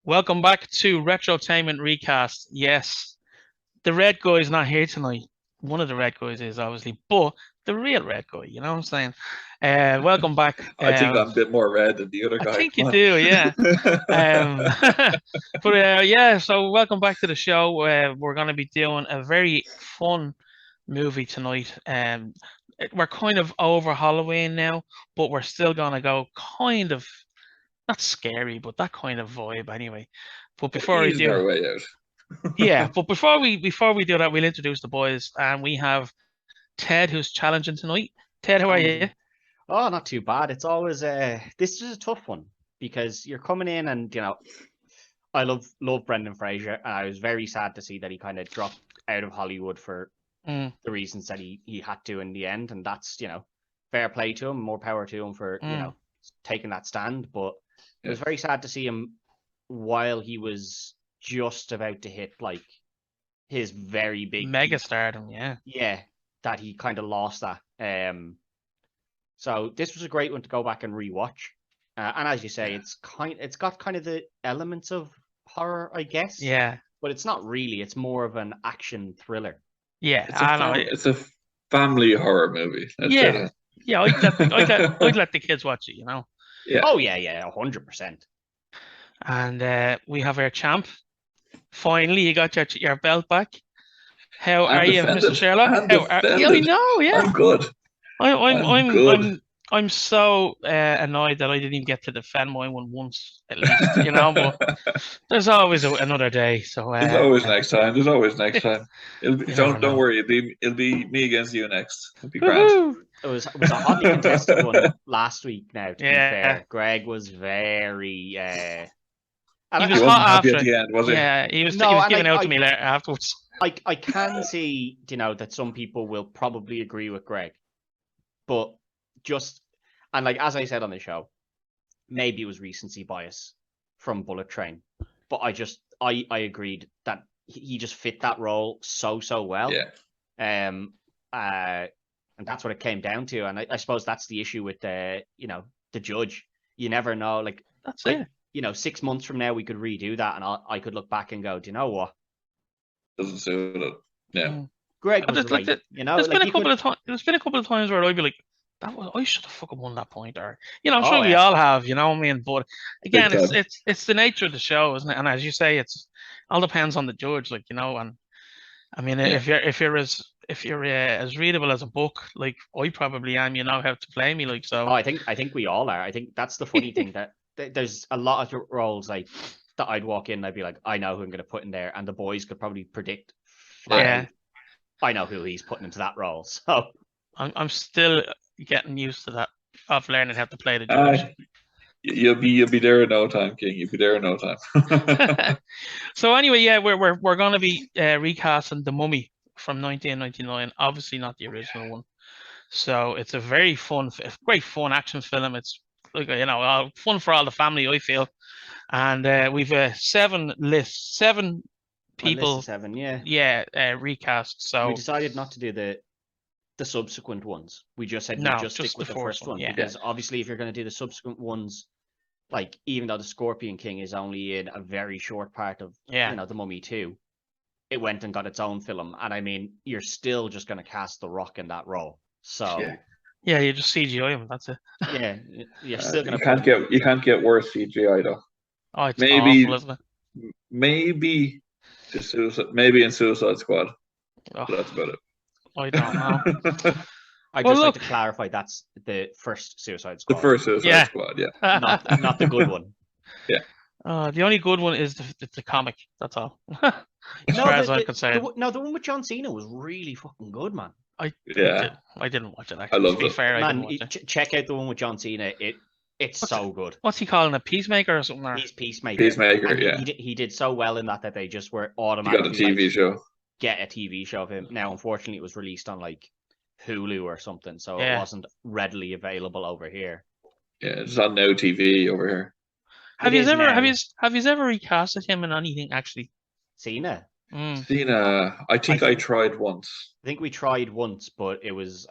Welcome back to Retrotainment Recast. Yes, the red guy's not here tonight. One of the red guys is obviously, but the real red guy, you know what I'm saying? Welcome back. I think I'm a bit more red than the other I guy. think you do, yeah. Um, but yeah, so welcome back to the show. We're going to be doing a very fun movie tonight. We're kind of over Halloween now, but we're still going to go kind of not scary, but that kind of vibe anyway. But We're before we easing do, our way yeah, out. but before we do that, we'll introduce the boys, and we have Ted who's challenging tonight. Ted, how are you? Challenging. Oh, not too bad. It's always this is a tough one because you're coming in and I love Brendan Fraser, and I was very sad to see that he kind of dropped out of Hollywood for Mm, the reasons that he had to in the end, and that's fair play to him, more power to him for mm. taking that stand. But it Yeah. was very sad to see him while he was just about to hit like his very big Mega peak. stardom, yeah. Yeah, that he kind of lost that. So this was a great one to go back and rewatch. And as you say, Yeah. it's got kind of the elements of horror, I guess, Yeah, but it's not really. It's more of an action thriller. yeah, It's a I know. it's a family horror movie. Let's say Yeah, that. yeah, I'd let the kids watch it, you know. Yeah. Oh yeah, 100%. And we have our champ. Finally, you got your belt back. How are And you, Mr. defended. Sherlock? And How are yeah, I defended. know, yeah. I'm good. I, I'm I'm I'm good. I'm I'm so annoyed that I didn't even get to defend my one once at least, you know. But there's always another day, so There's always next time. There's always next time. you never Don't know. worry. It'll be me against you next. It'll be grand. Woohoo! It was a hotly contested one last week. Now, to be Yeah, fair, Greg was very. And he He was I, wasn't hot happy after at it. the end, was he? Yeah, he no, was and giving out to me later afterwards. I can see that some people will probably agree with Greg, but just and like as I said on the show, maybe it was recency bias from Bullet Train, but I agreed that he just fit that role so well. Yeah. And that's what it came down to. And I suppose that's the issue with the judge. You never know. That's Like it. 6 months from now we could redo that, and I could look back and go, do you know what? Doesn't suit it. Yeah. Mm. Greg But was it's like right. there's been Like a you couple could. of times. There's been a couple of times where I'd be like, I should have fucking won that point, or I'm sure Oh we yeah. all have, you know what I mean. But Big again, it's time. it's it's the nature of the show, isn't it? And as you say, it's all depends on the judge, like And I mean, Yeah. if you're as readable as a book, like I probably am, you know how to play me, like Oh, so. I think we all are. I think that's the funny thing that there's a lot of roles like that I'd walk in and I'd be like, I know who I'm going to put in there, and the boys could probably predict flat Yeah. Yeah, out. I know who he's putting into that role. So I'm still getting used to that of learning how to play the judge. You'll be there in no time, King. You'll be there in no time. So anyway, yeah, we're gonna be recasting the Mummy from 1999. Obviously not the original one. So it's a very great fun action film. It's like fun for all the family, I feel. And we've seven a list of people, 7, yeah. yeah, recast. We So decided not to do the subsequent ones. We just said we'd no, just stick just the with the first first one. one Yeah, because obviously if you're going to do the subsequent ones, like even though the Scorpion King is only in a very short part of yeah. the Mummy 2, it went and got its own film, and I mean you're still just going to cast The Rock in that role. So Yeah. Yeah, you just CGI him. That's it. yeah, you're still going You to can't get worse CGI though. Oh, it's awful, Maybe isn't it? maybe maybe in Suicide Squad. Oh, But that's about I don't know. it. I'd Well, just like look. to clarify that's the first Suicide The Squad, first Suicide Yeah. Squad, yeah. not the good one. The only good one is the comic. That's all. As far as I'm concerned, the one with John Cena was really fucking good, man. Yeah. I didn't watch it I actually. loved To be it. fair, I didn't Man, watch it. check out the one with John Cena. It's so good. What's he calling it? Peacemaker or something? Or? He's Peacemaker. Peacemaker, And yeah. he did so well in that they just were You got a automatically TV like, show. get a TV show of him. Now, unfortunately, it was released on like Hulu or something, so it Yeah. wasn't readily available over here. Yeah, it's on Now TV over here. Have It you is ever now. have you ever recasted him in anything actually? Cena? Mm. Cena, I think I tried once. I think we tried once, but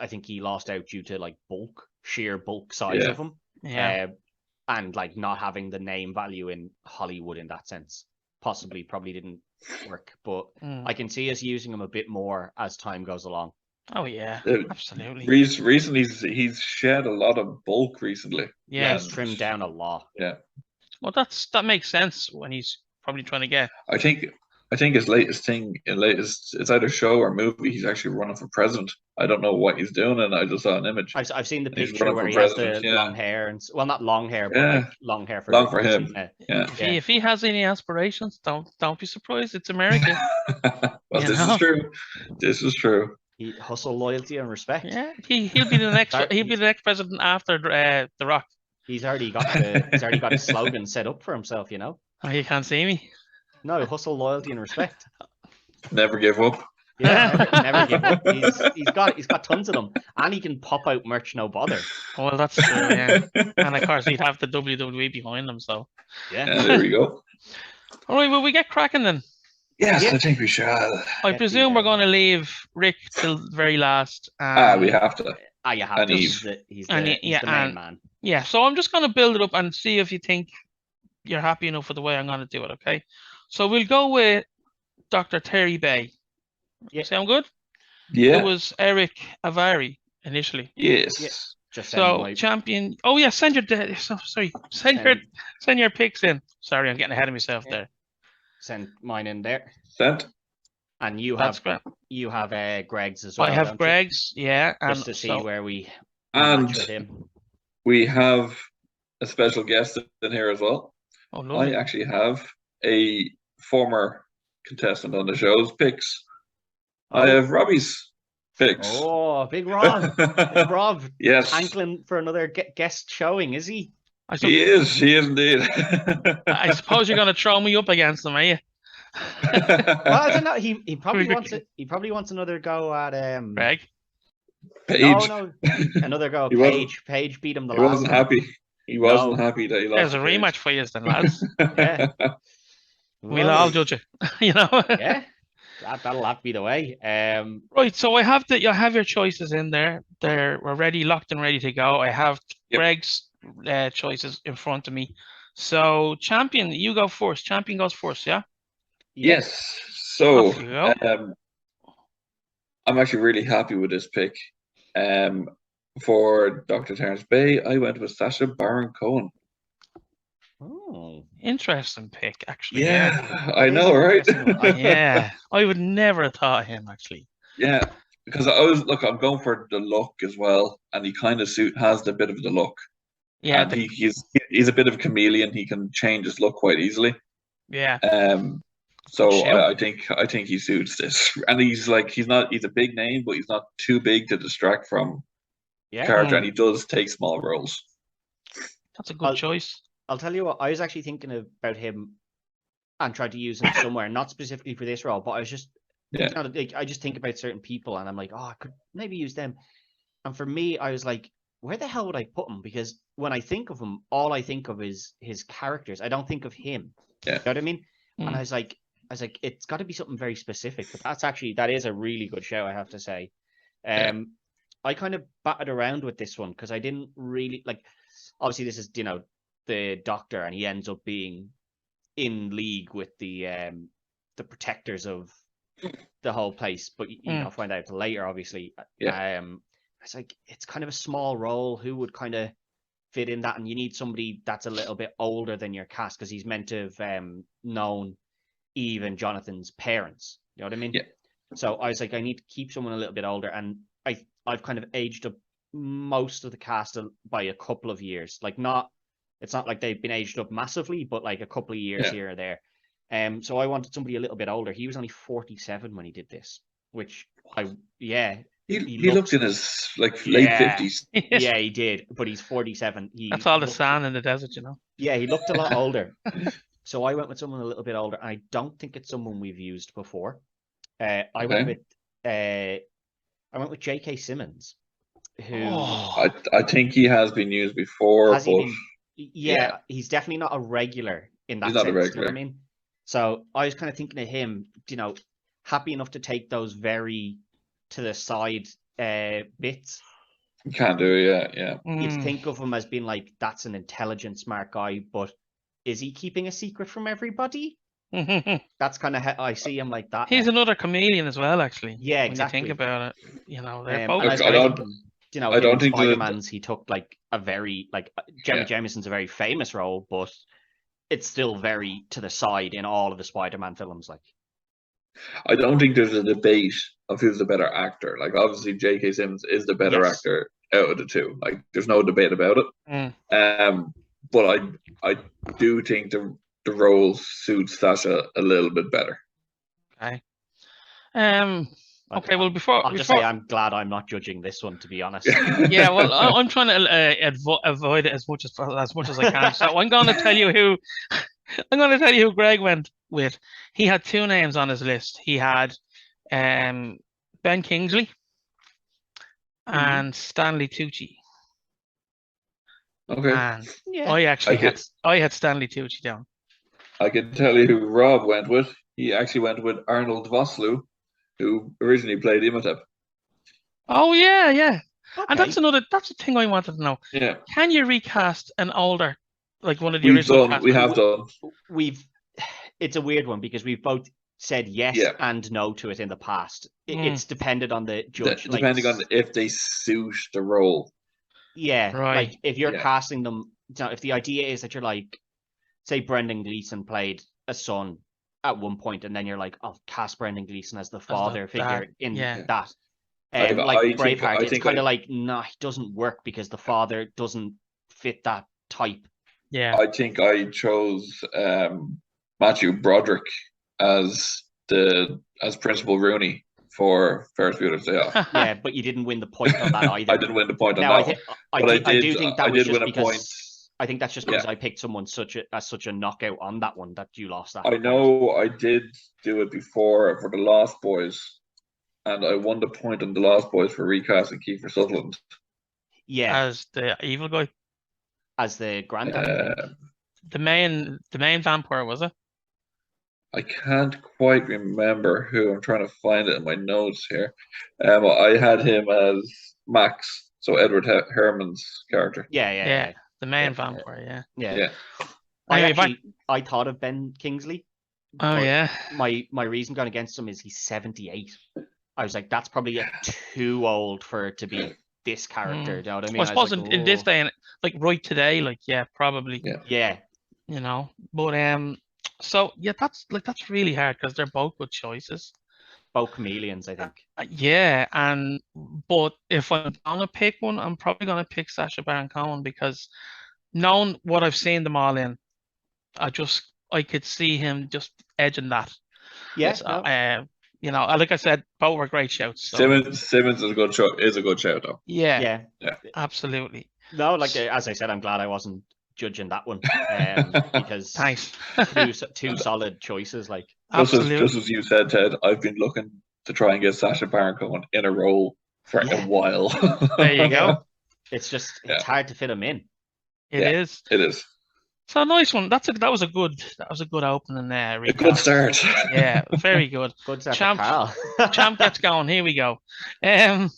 I think he lost out due to like sheer bulk size Yeah. of him. Yeah. and like not having the name value in Hollywood in that sense. Probably didn't work, but I can see us using him a bit more as time goes along. Oh yeah, absolutely. Recently, he's shed a lot of bulk recently. Yeah, He's trimmed down a lot. Yeah. Well, that makes sense when he's probably trying to get. I think his latest thing, it's either show or movie. He's actually running for president. I don't know what he's doing, and I just saw an image. I've seen the And he's picture running where for he has president, the yeah. long hair and well, not long hair, but Yeah. like long hair for Long for him. Yeah. If he has any aspirations, don't be surprised. It's America. Well, this is true. This is true. He hustle, loyalty, and respect. Yeah, he'll be the next. He'll be the next president after The Rock. He's already got his slogan set up for himself. You know. Oh, you can't see me. No, hustle, loyalty, and respect. Never give up. Yeah, never give up. He's got tons of them, and he can pop out merch no bother. Well, that's true. Yeah, and of course he'd have the WWE behind him. So yeah, there we go. All right, will we get cracking then? Yes, I think we shall. I presume we're going to leave Rick till the very last. We have to. You have to. He's the main man. Yeah, so I'm just going to build it up and see if you think you're happy enough with the way I'm going to do it, okay? So we'll go with Dr. Terry Bay. Yeah. Sound good? Yeah. It was Eric Avari initially. Yes. Yeah. Just so champion. Oh yeah, send your picks in. Sorry, I'm getting ahead of myself there. Send mine in there. Sent. And you have Greg's as well. I have Greg's, yeah. Just to see where we match with him. We have a special guest in here as well. Oh, lovely. I actually have a former contestant on the show's picks. I have Robbie's picks. Oh, big Rob. Big Rob. Yes. Hankling for another guest showing, is he? He is indeed. I suppose you're going to throw me up against him, are you? Well, I don't know. He probably wants it. He probably wants another go at Greg. Page. No, another go at Page. Page beat him the last. He wasn't happy. He wasn't happy that he lost. There's a rematch for you, then, lads. Yeah. We'll all judge it. You know. Yeah. That'll have to be the way. Right, so I have your choices in there. We're ready, locked and ready to go. I have Greg's choices in front of me. So, champion, you go first. Champion goes first, yeah? Yes. So, I'm actually really happy with this pick. For Dr. Terence Bay, I went with Sacha Baron Cohen. Oh, interesting pick, actually. Yeah, I know, right? Yeah, I would never have thought of him, actually. Yeah, because I'm going for the look as well, and he kind of has the bit of the look. Yeah, and he's a bit of a chameleon. He can change his look quite easily. Yeah. So I think he suits this, and he's a big name, but he's not too big to distract from character, and he does take small roles. That's a good choice. I'll tell you what, I was actually thinking about him and tried to use him somewhere, not specifically for this role, but I was just, I just think about certain people and I'm like, I could maybe use them. And for me, I was like, where the hell would I put him? Because when I think of him, all I think of is his characters. I don't think of him. Yeah. You know what I mean? And I was like, it's got to be something very specific. But that is a really good show, I have to say. I kind of batted around with this one because I didn't really obviously this is, the Doctor, and he ends up being in league with the protectors of the whole place, but you find out later, obviously. It's like, it's kind of a small role. Who would kind of fit in that? And you need somebody that's a little bit older than your cast, because he's meant to have known Eve and Jonathan's parents. You know what I mean? Yeah. So I was like, I need to keep someone a little bit older, and I've kind of aged up most of the cast by a couple of years. It's not like they've been aged up massively, but like a couple of years here or there. So I wanted somebody a little bit older. He was only 47 when he did this, which he looked in his late 50s. Yeah, he did, but he's 47. That's all the sand in the desert, you know. Yeah, he looked a lot older. So I went with someone a little bit older. I don't think it's someone we've used before. I went with J.K. Simmons, who I think he has been used before. He's definitely not a regular in that he's sense. Not a regular. You know what I mean? So I was kind of thinking of him, happy enough to take those very to the side bits, You can't do it, yeah. You'd think of him as being like, that's an intelligent, smart guy, but is he keeping a secret from everybody? That's kind of how I see him like that. He's another chameleon as well, actually. Yeah, when exactly. you think about it, they're And both. I don't, you know, I don't think Spider-Man's, he took like a very Jameson's a very famous role, but it's still very to the side in all of the Spider-Man films. Like, I don't think there's a debate of who's the better actor. Like, obviously, J.K. Simmons is the better actor out of the two. Like, there's no debate about it. But I do think the role suits Sasha a little bit better. Okay. Okay. Well, before I'll just say I'm glad I'm not judging this one, to be honest. Yeah. Well, I'm trying to avoid it as much as I can. So I'm going to tell you who. I'm going to tell you who Greg went with. He had two names on his list. He had Ben Kingsley and Stanley Tucci. Okay. And I had Stanley Tucci down. I can tell you who Rob went with. He actually went with Arnold Vosloo, who originally played Imhotep. Oh yeah. Okay. And that's a thing I wanted to know. Yeah. Can you recast an older, like one of the original cast We have done. It's a weird one because we've both said yes and no to it in the past. It's depended on the judge. Depending on if they suit the role. Yeah. Right. Like if you're casting them, if the idea is that you're like, say Brendan Gleeson played a son at one point, and then you're like, I'll cast Brendan Gleeson as the father figure in that. Like Braveheart, it's kind of like, no, he doesn't work because the father doesn't fit that type. Yeah. I think I chose Matthew Broderick as Principal Rooney for Ferris Bueller's Day Off. Yeah, but you didn't win the point on that either. I didn't win the point on that. I do think that was just because point. I think that's just because I picked someone such a knockout on that one that you lost that. I know I did do it before for the Lost Boys, and I won the point on the Lost Boys for recasting Kiefer Sutherland. Yeah, as the evil guy, as the granddad. The main vampire, was it? I can't quite remember who. I'm trying to find it in my notes here. I had him as Max, so Edward Herman's character. Yeah. The main vampire, yeah. I thought of Ben Kingsley. Oh yeah. My reason going against him is he's 78. I was like, that's probably too old for it to be this character. Do you know what I mean? I suppose in this day and like right today, like probably. Yeah. You know, but so that's really hard because they're both good choices. Both chameleons, I think. But if I'm gonna pick one, I'm probably gonna pick Sacha Baron Cohen because knowing what I've seen them all in, I could see him just edging that. Yes. Like I said, both were great shouts. So. Simmons is a good shout though. Yeah, absolutely. No, like as I said, I'm glad I wasn't judging that one because thanks. two solid choices. Like just as you said, Ted, I've been looking to try and get Sacha Baron Cohen in a role for a while. There you go. It's hard to fit him in. It is. So nice one. That was a good opening there. A good start. Yeah, very good. Good start. Champ gets going. Here we go. We're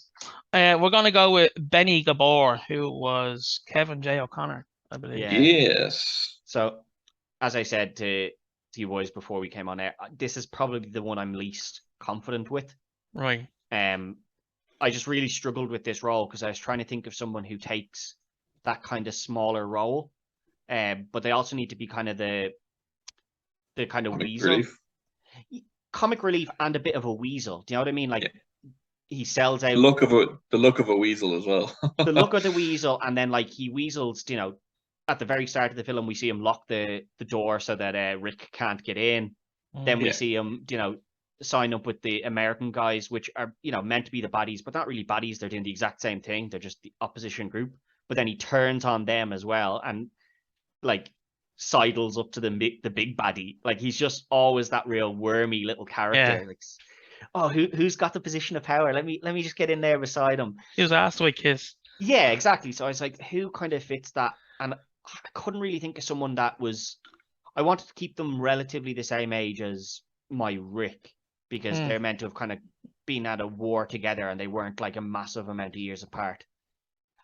gonna go with Benny Gabor, who was Kevin J. O'Connor, I believe. Yeah. Yes. So, as I said to you boys before we came on air, this is probably the one I'm least confident with. Right. I just really struggled with this role because I was trying to think of someone who takes that kind of smaller role, but they also need to be kind of the kind of weasel, comic relief, and a bit of a weasel. Do you know what I mean? Like he sells out the look of a weasel as well. The look of the weasel, and then like he weasels. At the very start of the film, we see him lock the door so that Rick can't get in. Then we see him, sign up with the American guys, which are, meant to be the baddies, but not really baddies. They're doing the exact same thing. They're just the opposition group. But then he turns on them as well and like sidles up to the big baddie. Like he's just always that real wormy little character. Like, oh, who's got the position of power? Let me just get in there beside him. He was asked to a kiss. Yeah, exactly. So I was like, who kind of fits that? And I couldn't really think of someone that was. I wanted to keep them relatively the same age as my Rick, because they're meant to have kind of been at a war together and they weren't like a massive amount of years apart.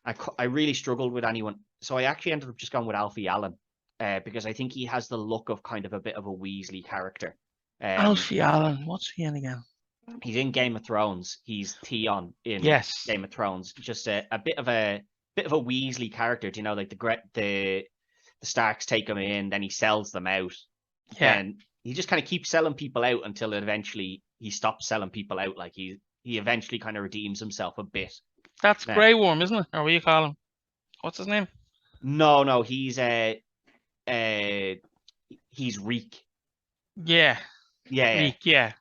I really struggled with anyone. So I actually ended up just going with Alfie Allen because I think he has the look of kind of a bit of a Weasley character. Alfie Allen, what's he in again? He's in Game of Thrones. He's Theon in Game of Thrones. Just a bit of a Weasley character. Do you know, like the Starks take him in, then he sells them out. Yeah. And he just kind of keeps selling people out until eventually he stops selling people out. Like he eventually kind of redeems himself a bit. That's Grey Worm, isn't it? Or what do you call him? What's his name? No, he's Reek. Yeah. Yeah. Reek, yeah.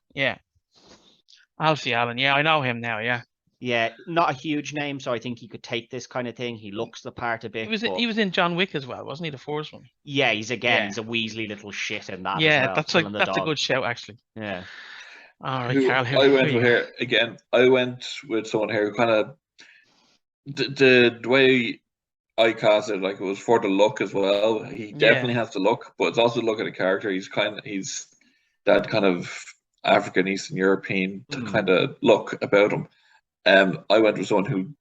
Alfie Allen, yeah, I know him now, yeah. Yeah, not a huge name, so I think he could take this kind of thing. He looks the part a bit. He was in John Wick as well, wasn't he? The first one. Yeah, he's a Weasley little shit in that. Yeah, as well, that's a good shout actually. Yeah. All right, Carl. I went with here again. I went with someone here who kind of the way I cast it, like it was for the look as well. He definitely has the look, but it's also the look of the character. He's that kind of African Eastern European kind of look about him. I went with someone who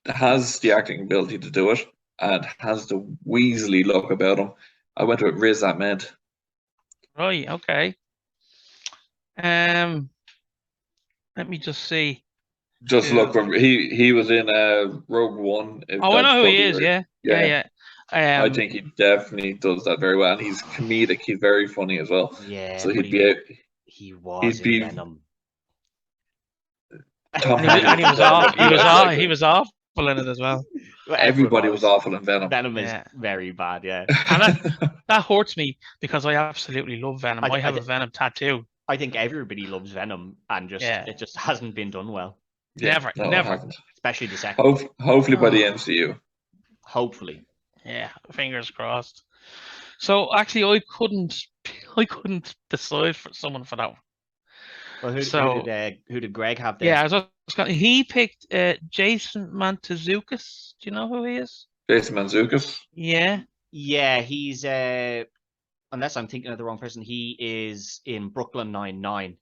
has the acting ability to do it and has the Weasley look about him. I went with Riz Ahmed. Right, okay. Let me just see. Just look, he was in Rogue One. Oh, I know who he is. Yeah. I think he definitely does that very well, and he's comedic. He's very funny as well. Yeah, so he was in Venom. He was awful in it as well. Everybody was awful in Venom. Venom is very bad, yeah. And that hurts me because I absolutely love Venom. I have a Venom tattoo. I think everybody loves Venom, and it just hasn't been done well. Yeah, never. Especially the second. Hopefully by the MCU. Hopefully. Yeah, fingers crossed. So actually, I couldn't decide for someone for that one. Well, who did Greg have there? Yeah, he picked Jason Mantzoukas. Do you know who he is? Jason Mantzoukas? Yeah. Yeah, he's unless I'm thinking of the wrong person, he is in Brooklyn Nine-Nine.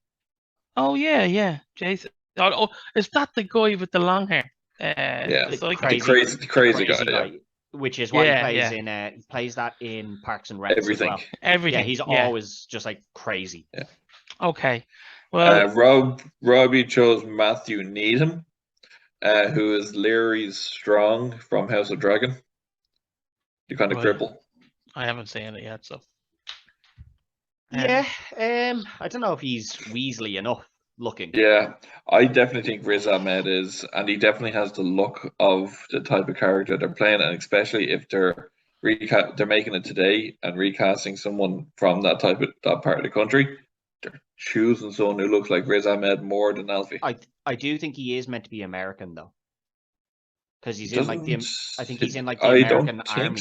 Oh yeah, Jason. Oh, is that the guy with the long hair? The crazy guy. Yeah. Which is what he plays in. He plays that in Parks and Rec. Everything. As well. Everything. Yeah, he's always just like crazy. Yeah. Okay. Well, Robbie chose Matthew Needham, who is Larry Strong from House of Dragon. You kind of cripple. I haven't seen it yet, so. Yeah, I don't know if he's Weasley enough looking. Yeah, I definitely think Riz Ahmed is, and he definitely has the look of the type of character they're playing, and especially if they're making it today and recasting someone from that part of the country, they're choosing someone who looks like Riz Ahmed more than Alfie. I do think he is meant to be American though, because he's in I think he's in the American army.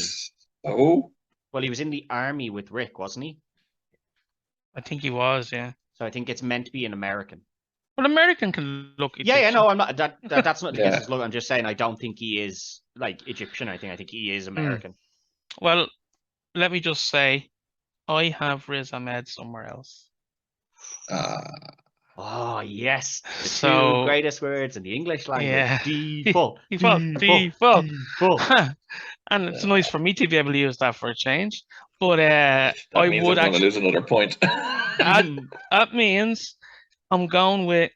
Oh, well, he was in the army with Rick, wasn't he? I think he was, yeah. So I think it's meant to be an American. Well, American can look Egyptian. Yeah, no, I'm not. That's not against his look. I'm just saying I don't think he is like Egyptian. I think he is American. Well, let me just say, I have Riz Ahmed somewhere else. Oh yes, the two greatest words in the English language. Yeah. Default. And it's nice for me to be able to use that for a change. But I would actually lose another point. that means I'm going with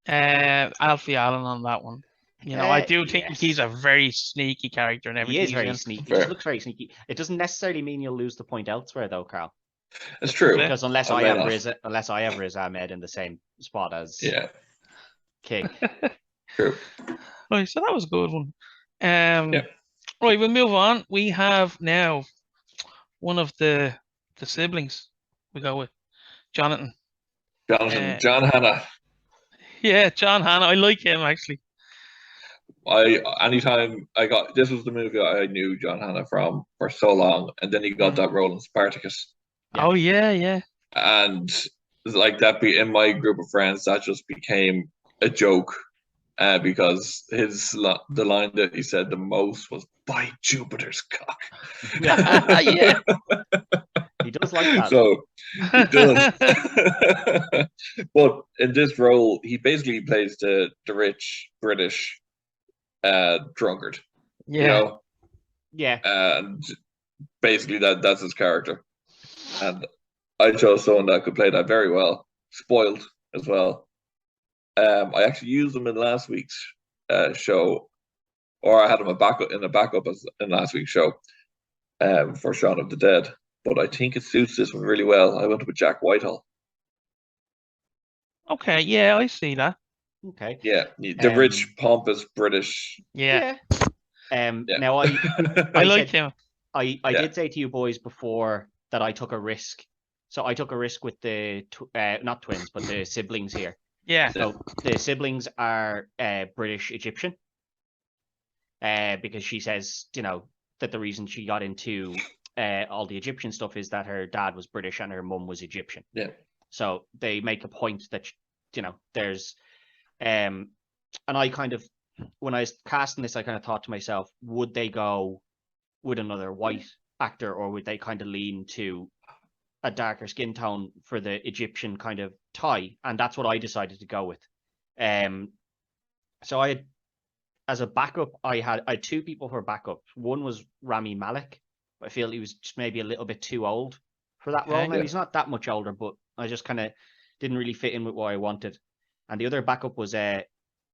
Alfie Allen on that one. You know, I do think he's a very sneaky character and everything. He is very sneaky. He looks very sneaky. It doesn't necessarily mean you'll lose the point elsewhere, though, Carl. It's true. Because unless I have Riz Ahmed in the same spot as King. True. Right, so that was a good one. Right, we'll move on. We have now one of the siblings. We go with Jonathan. John Hannah. Yeah, John Hannah. I like him actually. This was the movie I knew John Hannah from for so long, and then he got that role in Spartacus. Yeah. Oh yeah. And like that, in my group of friends, that just became a joke, because the line that he said the most was "By Jupiter's cock." Yeah. He does like that. So he does. But in this role, he basically plays the rich British drunkard. You know? Yeah. And basically that's his character. And I chose someone that could play that very well. Spoiled as well. I actually used him in last week's show, or I had him in a backup in last week's show for Shaun of the Dead. But I think it suits this one really well. I went with Jack Whitehall. Okay, yeah, I see that. Okay. Yeah, the rich, pompous British. Yeah. Now I like him. I did say to you boys before that I took a risk. So I took a risk with the not twins, but the siblings here. Yeah. So the siblings are British Egyptian. Because she says, that the reason she got into all the Egyptian stuff is that her dad was British and her mum was Egyptian. Yeah. So they make a point that, there's, and I kind of, when I was casting this, I kind of thought to myself, would they go with another white actor, or would they kind of lean to a darker skin tone for the Egyptian kind of tie? And that's what I decided to go with. So I had, as a backup, I had two people for backup. One was Rami Malek. I feel he was just maybe a little bit too old for that role. Now he's not that much older, but I just kind of didn't really fit in with what I wanted. And the other backup was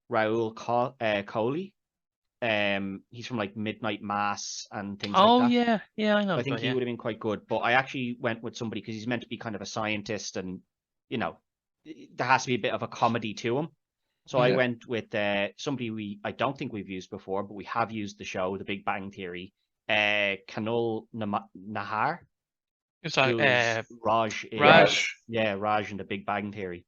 Raoul Coley. He's from like Midnight Mass and things like that. Oh yeah, I know. I think he would have been quite good. But I actually went with somebody because he's meant to be kind of a scientist, and there has to be a bit of a comedy to him. So I went with somebody I don't think we've used before, but we have used the show, The Big Bang Theory. Kanul Nahar. It's like Raj. Raj. Yeah, Raj in The Big Bang Theory.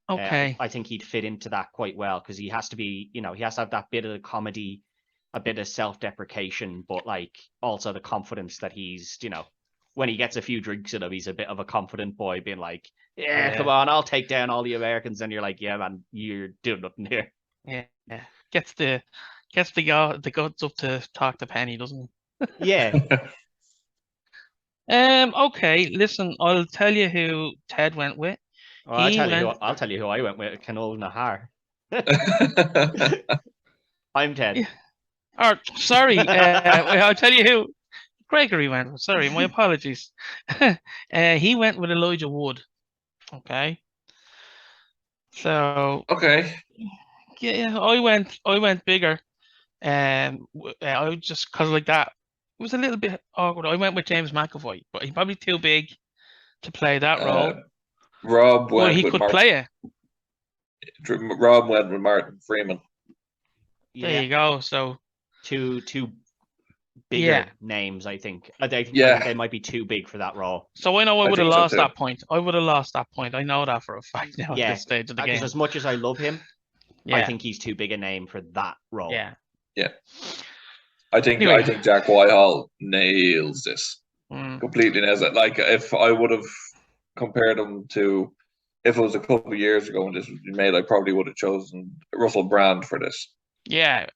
Okay. I think he'd fit into that quite well because he has to be, he has to have that bit of comedy, a bit of self-deprecation, but like also the confidence that he's, when he gets a few drinks in him, he's a bit of a confident boy being like, come on, I'll take down all the Americans. And you're like, yeah, man, you're doing nothing here. Yeah. Gets the guts up to talk to Penny, doesn't he? Yeah. Okay, listen, I'll tell you who Ted went with. Well, I'll tell you who I went with. Kanul Nahar. I'm Ted. Yeah. Sorry, I'll tell you who Gregory went with. Sorry, my apologies. He went with Elijah Wood. Okay. So. Okay. Yeah, I went bigger. I just because like that. It was a little bit awkward. I went with James McAvoy, but he's probably too big to play that role. Rob went but he with could play it. Rob went with Martin Freeman. There you go. So two bigger names, I think. I think they might be too big for that role. So I know I would have lost that point. I would have lost that point. I know that for a fact now at this stage of the game. Because as much as I love him, I think he's too big a name for that role. Yeah. Yeah. I think Jack Whitehall nails this. Completely nails it. Like if I would have compared him to, if it was a couple of years ago when this was made, I probably would have chosen Russell Brand for this. Yeah.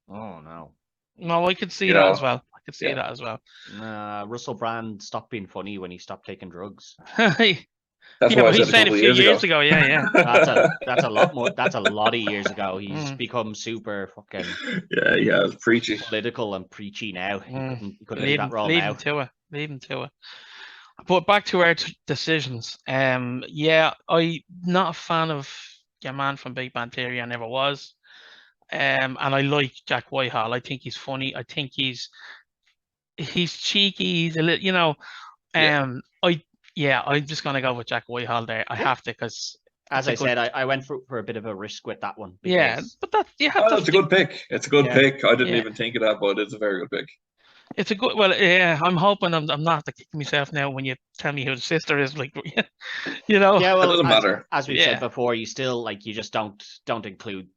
Oh no. No, I could see that as well. I could see that as well. Russell Brand stopped being funny when he stopped taking drugs. That's what he said a few years ago. Yeah. That's a lot more. That's a lot of years ago. He's become super fucking. Yeah, he has preachy, political and preachy now. He couldn't leave that role leave now. Leave him to it. But back to our decisions. I'm not a fan of your man from Big Bang Theory. I never was. And I like Jack Whitehall. I think he's funny. I think he's cheeky. He's a little, I'm just gonna go with Jack Whitehall there. I have to because, as I said, I went for a bit of a risk with that one. But that you have to. It's a good pick. It's a good pick. I didn't even think of that, but it's a very good pick. It's a good. Well, yeah. I'm hoping I'm not to kick myself now when you tell me who the sister is. Like, Yeah, well, it doesn't matter. As we said before, you still you just don't include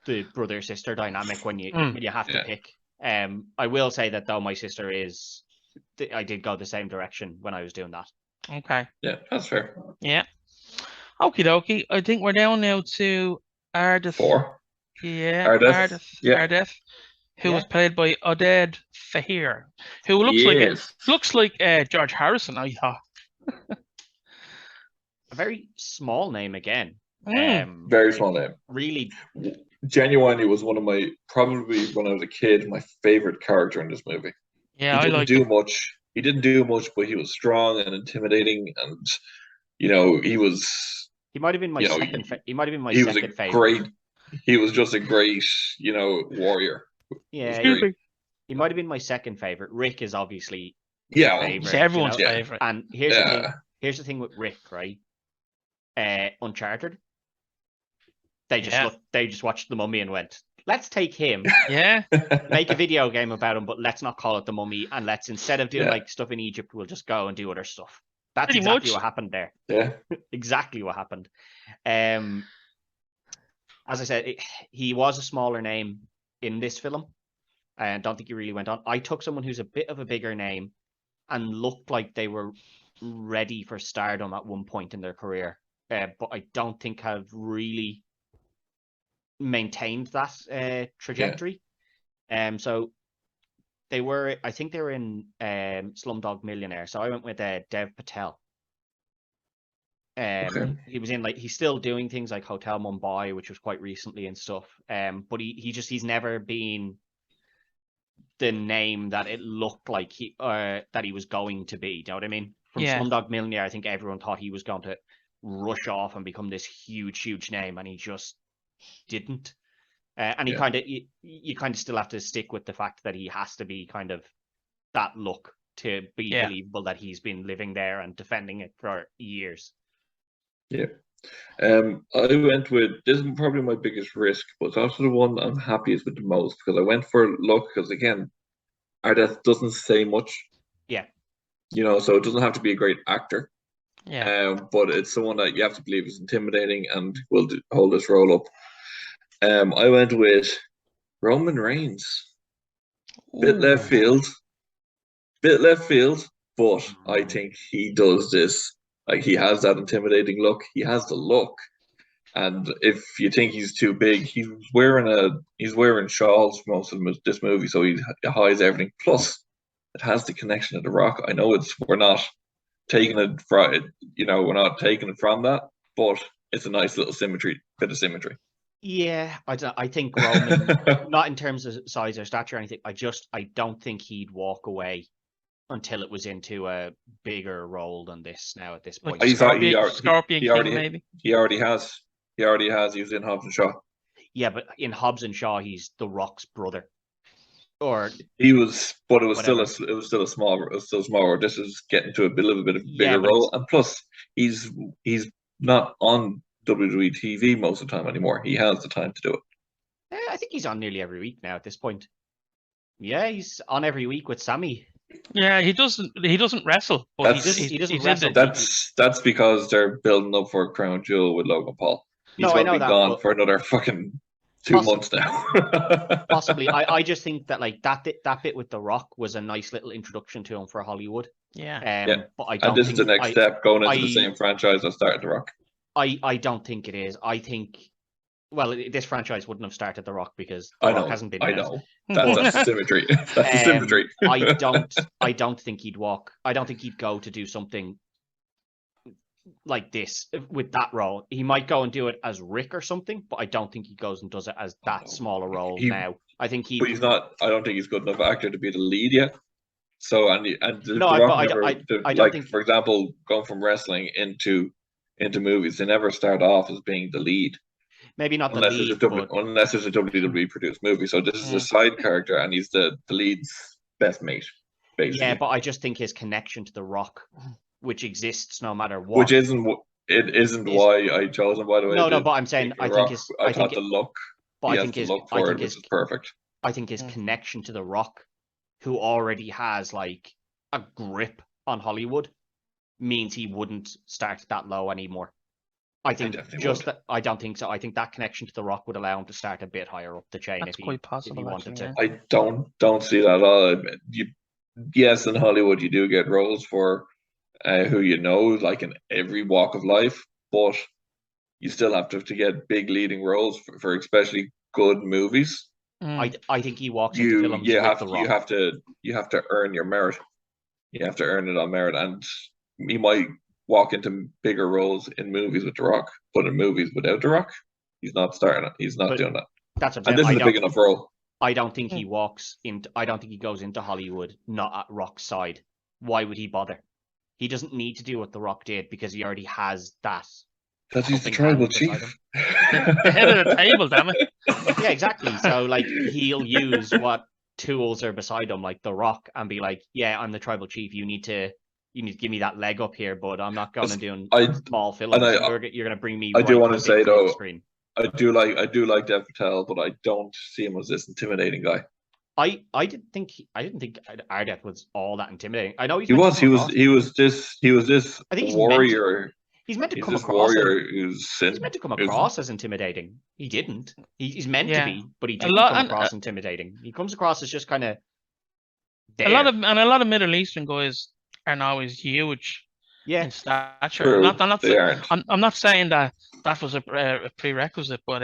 the brother sister dynamic when you have to pick. I will say that though my sister is, I did go the same direction when I was doing that. Okay. Yeah, that's fair. Yeah. Okie dokie. I think we're down now to Ardeth. 4. Yeah. Ardeth. Who was played by Oded Fahir, who looks like George Harrison, I thought. A very small name again. Very small name. Really genuinely was probably when I was a kid, my favorite character in this movie. Yeah, He I didn't like do him. much. He didn't do much, but he was strong and intimidating, and he was. He might have been my You know, second. He might have been my he was a second favorite. great. He was just a great, warrior. Yeah, Excuse me. he might have been my second favorite. Rick is obviously Yeah, favorite. It's everyone's yeah. favorite. And here's the thing. Here's the thing with Rick, right? Uncharted. They just watched the Mummy and went, let's take him, Yeah, make a video game about him, but let's not call it the Mummy, and let's, instead of doing Yeah. like stuff in Egypt, we'll just go and do other stuff. That's Pretty exactly much. what happened there. Yeah. Exactly what happened. As I said, he was a smaller name in this film. I don't think he really went on. I took someone who's a bit of a bigger name and looked like they were ready for stardom at one point in their career, but I don't think have really maintained that trajectory. So I think they were in Slumdog Millionaire. So I went with Dev Patel. Okay. He was in, like, he's still doing things like Hotel Mumbai, which was quite recently and stuff. But he's never been the name that it looked like that he was going to be. Do you know what I mean? From Slumdog Millionaire, I think everyone thought he was going to rush off and become this huge name, and he just didn't. And he kind of, you kind of still have to stick with the fact that he has to be kind of that look to be believable that he's been living there and defending it for years. Yeah. I went with, this is probably my biggest risk, but it's also the one I'm happiest with the most, because I went for look, because again, Ardeth doesn't say much. Yeah. So it doesn't have to be a great actor. Yeah. But it's someone that you have to believe is intimidating and will hold this role up. I went with Roman Reigns. Bit left field, but I think he does this. Like, he has that intimidating look. He has the look, and if you think he's too big, he's wearing shawls for most of this movie, so he hides everything. Plus, it has the connection to The Rock. I know we're not taking it from that, but it's a nice little bit of symmetry. Yeah, I think Roman, not in terms of size or stature or anything, I don't think he'd walk away until it was into a bigger role than this now at this point. Like Scorpion King, maybe? He already has. He was in Hobbs and Shaw. Yeah, but in Hobbs and Shaw, he's The Rock's brother. Or he was, but it was still small. This is getting to a little bit of a bigger role, and plus he's not on WWE TV most of the time anymore. He has the time to do it. I think he's on nearly every week now at this point. Yeah, he's on every week with Sammy. Yeah, he doesn't wrestle, but he doesn't wrestle. That's because they're building up for a crown jewel with Logan Paul. He's going to be gone for another fucking 2 months now. Possibly. I just think that, like, that bit with The Rock was a nice little introduction to him for Hollywood. Yeah. But I don't think is the next step going into the same franchise that started The Rock. I don't think it is. I think, well, this franchise wouldn't have started The Rock because The Rock hasn't been. I know. That's the symmetry. That's the symmetry. I don't think he'd walk. I don't think he'd go to do something like this with that role. He might go and do it as Rick or something, but I don't think he goes and does it as that small a role now. I think but he's not. I don't think he's good enough actor to be the lead yet. So I don't think, for example, going from wrestling into movies, they never start off as being the lead. Maybe not unless the lead, unless it's a WWE produced movie. So this is a side character, and he's the lead's best mate, basically. Yeah, but I just think his connection to The Rock, which exists no matter what, which isn't why I chose him. By the way, no, but I'm saying I think the look. But I think his look for it was perfect. I think his connection to The Rock, who already has like a grip on Hollywood, means he wouldn't start that low anymore. I think I don't think so. I think that connection to The Rock would allow him to start a bit higher up the chain if he wanted to. I don't see that at all. Yes, in Hollywood you do get roles for who like in every walk of life, but you still have to get big leading roles for especially good movies. I think he walks into films with The Rock. You have to earn your merit. You have to earn it on merit, and he might walk into bigger roles in movies with The Rock, but in movies without The Rock, he's not starting it. He's not doing that. That's what And I'm this saying. is a big enough role. I don't think he walks into. I don't think he goes into Hollywood not at Rock's side. Why would he bother? He doesn't need to do what The Rock did because he already has that. Because he's the helping tribal hand beside chief. The head of the table, damn it. Yeah, exactly. So like he'll use what tools are beside him, like The Rock, and be like, "Yeah, I'm the tribal chief. You need to give me that leg up here, but I'm not going to do small films. You're going to bring me. I do want to say though, screen. I do like Dev Patel, but I don't see him as this intimidating guy. I didn't think Ardeth was all that intimidating. I know he was this I think warrior. He's meant to come this across. Warrior he's meant to come across as intimidating. He didn't. He's meant to be, but he didn't come across intimidating. He comes across as just kind of. A lot of Middle Eastern guys aren't always huge. Yeah. In stature. True. I'm not saying that was a prerequisite, but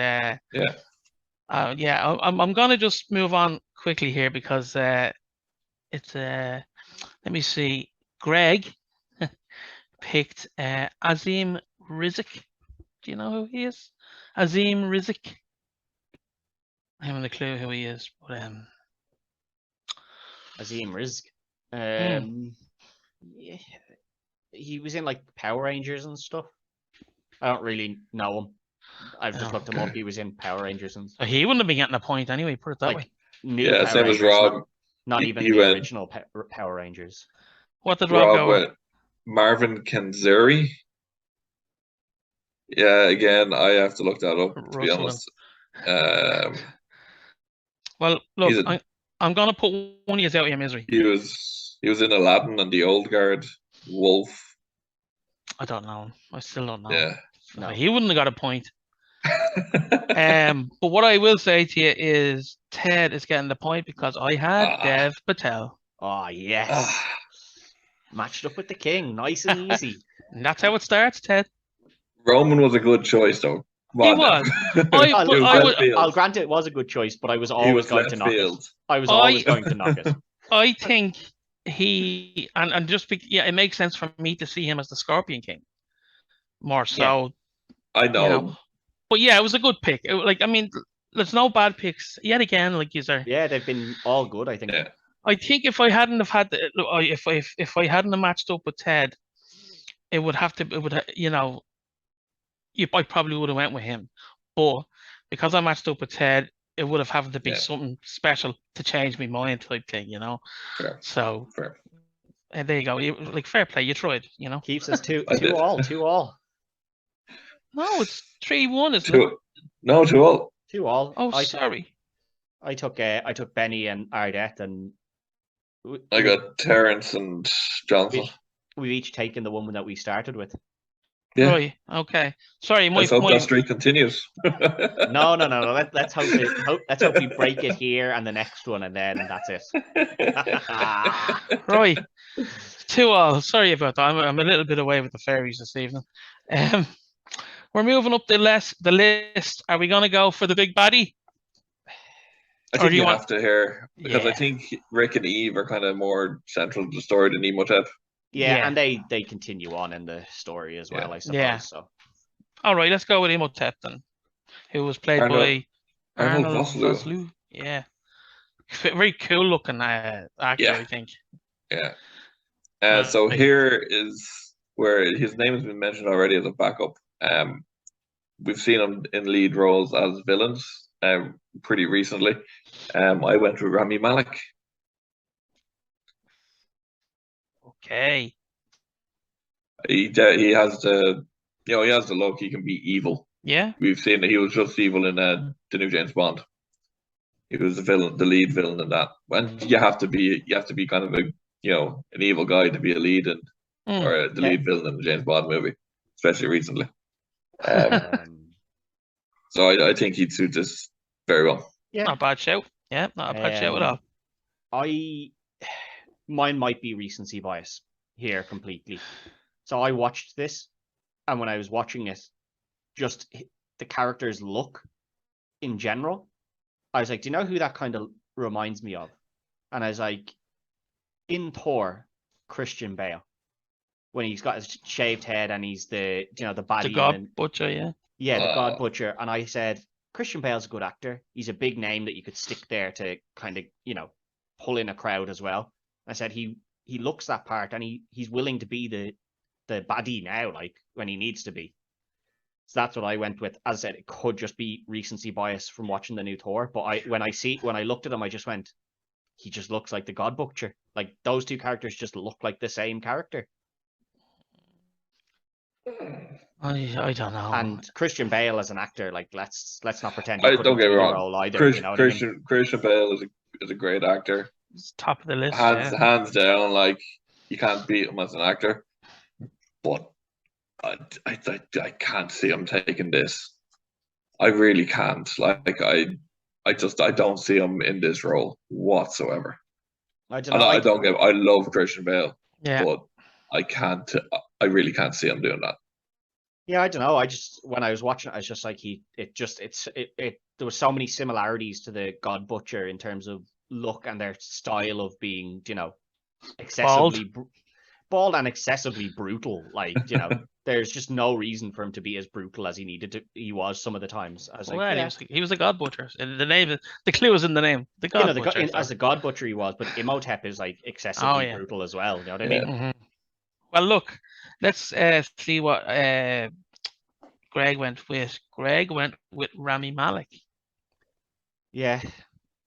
I'm gonna just move on quickly here because it's let me see. Greg picked Azim Rizik. Do you know who he is? Azim Rizik. I haven't a clue who he is, but Azim Rizik. Yeah. He was in like Power Rangers and stuff. I don't really know him. I've just looked him up. He was in Power Rangers and stuff. So he wouldn't have been getting a point anyway, put it that way. Yeah, same as Rob. Not even the original Power Rangers. What did Rob go with? Marvin Kenzeri. Yeah, again, I have to look that up, to be honest. Well, look, I'm going to put one of you out of your misery. He was in Aladdin and the Old Guard, Wolf. I don't know him. I still don't know. Yeah. No. He wouldn't have got a point. But what I will say to you is Ted is getting the point because I had Dev Patel. Oh, yes. Matched up with the king. Nice and easy. And that's how it starts, Ted. Roman was a good choice, though. He was. I'll grant it was a good choice, but I was always going to knock it. I was always going to knock it. I think he and just it makes sense for me to see him as the Scorpion King more so. Yeah. I know. You know. But yeah, it was a good pick. There's no bad picks yet again. Like these are. Yeah, they've been all good. I think. Yeah. I think if I hadn't have had if I hadn't have matched up with Ted, I probably would have went with him. But because I matched up with Ted, it would have had to be something special to change my mind type thing, you know. Fair. So fair. And there you go. Fair play. You tried, you know. Keeps us 2-2. No, it's 3-1, isn't it? No, 2-2. 2-2. Oh, sorry. I took Benny and Ardeth, and I got Terrence and Johnson. We've each taken the one that we started with. Yeah. Right. Okay. Sorry. Let's hope that streak continues. No. Let's hope we break it here and the next one, and then that's it. Right. 2-2. Sorry about that. I'm a little bit away with the fairies this evening. We're moving up the list. Are we going to go for the big baddie? I think you have to here because I think Rick and Eve are kind of more central to the story than Emotep. Yeah, and they continue on in the story as well, I suppose. Yeah. So. All right, let's go with Emotep then, who was played by Arnold Vosloo. Yeah. Very cool looking actor, I think. Yeah. So here is where his name has been mentioned already as a backup. We've seen him in lead roles as villains pretty recently. I went with Rami Malek. Okay. He has the look. He can be evil. Yeah. We've seen that he was just evil in the new James Bond. He was the lead villain in that. And you have to be kind of an evil guy to be a lead in or the lead villain in the James Bond movie, especially recently. So I think he'd suit this very well. Yeah. Not a bad shout. Yeah, not a bad shout at all. Mine might be recency bias here completely. So I watched this, and when I was watching it, just the character's look in general, I was like, do you know who that kind of reminds me of? And I was like, in Thor, Christian Bale, when he's got his shaved head and he's the baddie. The God Butcher, yeah. Yeah, the God Butcher. And I said, Christian Bale's a good actor. He's a big name that you could stick there to kind of, pull in a crowd as well. I said he looks that part, and he's willing to be the baddie now, like when he needs to be. So that's what I went with. As I said, it could just be recency bias from watching the new Thor, but when I looked at him, I just went, he just looks like the God Butcher. Like those two characters just look like the same character. I don't know. And Christian Bale as an actor, like let's not pretend I he don't couldn't get do me the wrong. role either. You know what I mean? Christian Bale is a great actor. It's top of the list. Hands down, like you can't beat him as an actor. But I can't see him taking this. I really can't. Like I don't see him in this role whatsoever. I don't know. I love Christian Bale, Yeah. but I really can't see him doing that. Yeah, I don't know. When I was watching it, I was just like there was so many similarities to the God Butcher in terms of look and their style of being, excessively bald and excessively brutal. Like, there's just no reason for him to be as brutal as he was some of the times. I was like, yeah. He was the God Butcher. The clue is in the name. The God Butcher. As a God Butcher he was, but Imhotep is like excessively brutal as well. You know what I mean? Mm-hmm. Well, look, let's see what Greg went with. Greg went with Rami Malek. Yeah.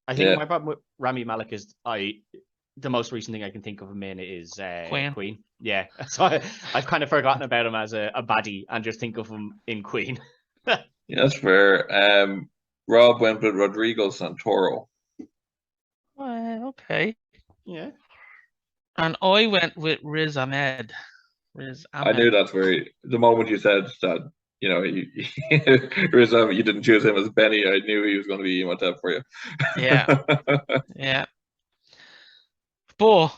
I think my problem with Rami Malek is the most recent thing I can think of him in is Queen. Yeah. So I've kind of forgotten about him as a baddie and just think of him in Queen. Yeah, that's fair. Rob went with Rodrigo Santoro. Okay. Yeah. And I went with Riz Ahmed. I knew that's the moment you said that, Riz Ahmed, you didn't choose him as Benny, I knew he was going to be Imhotep for you. Yeah. Yeah. But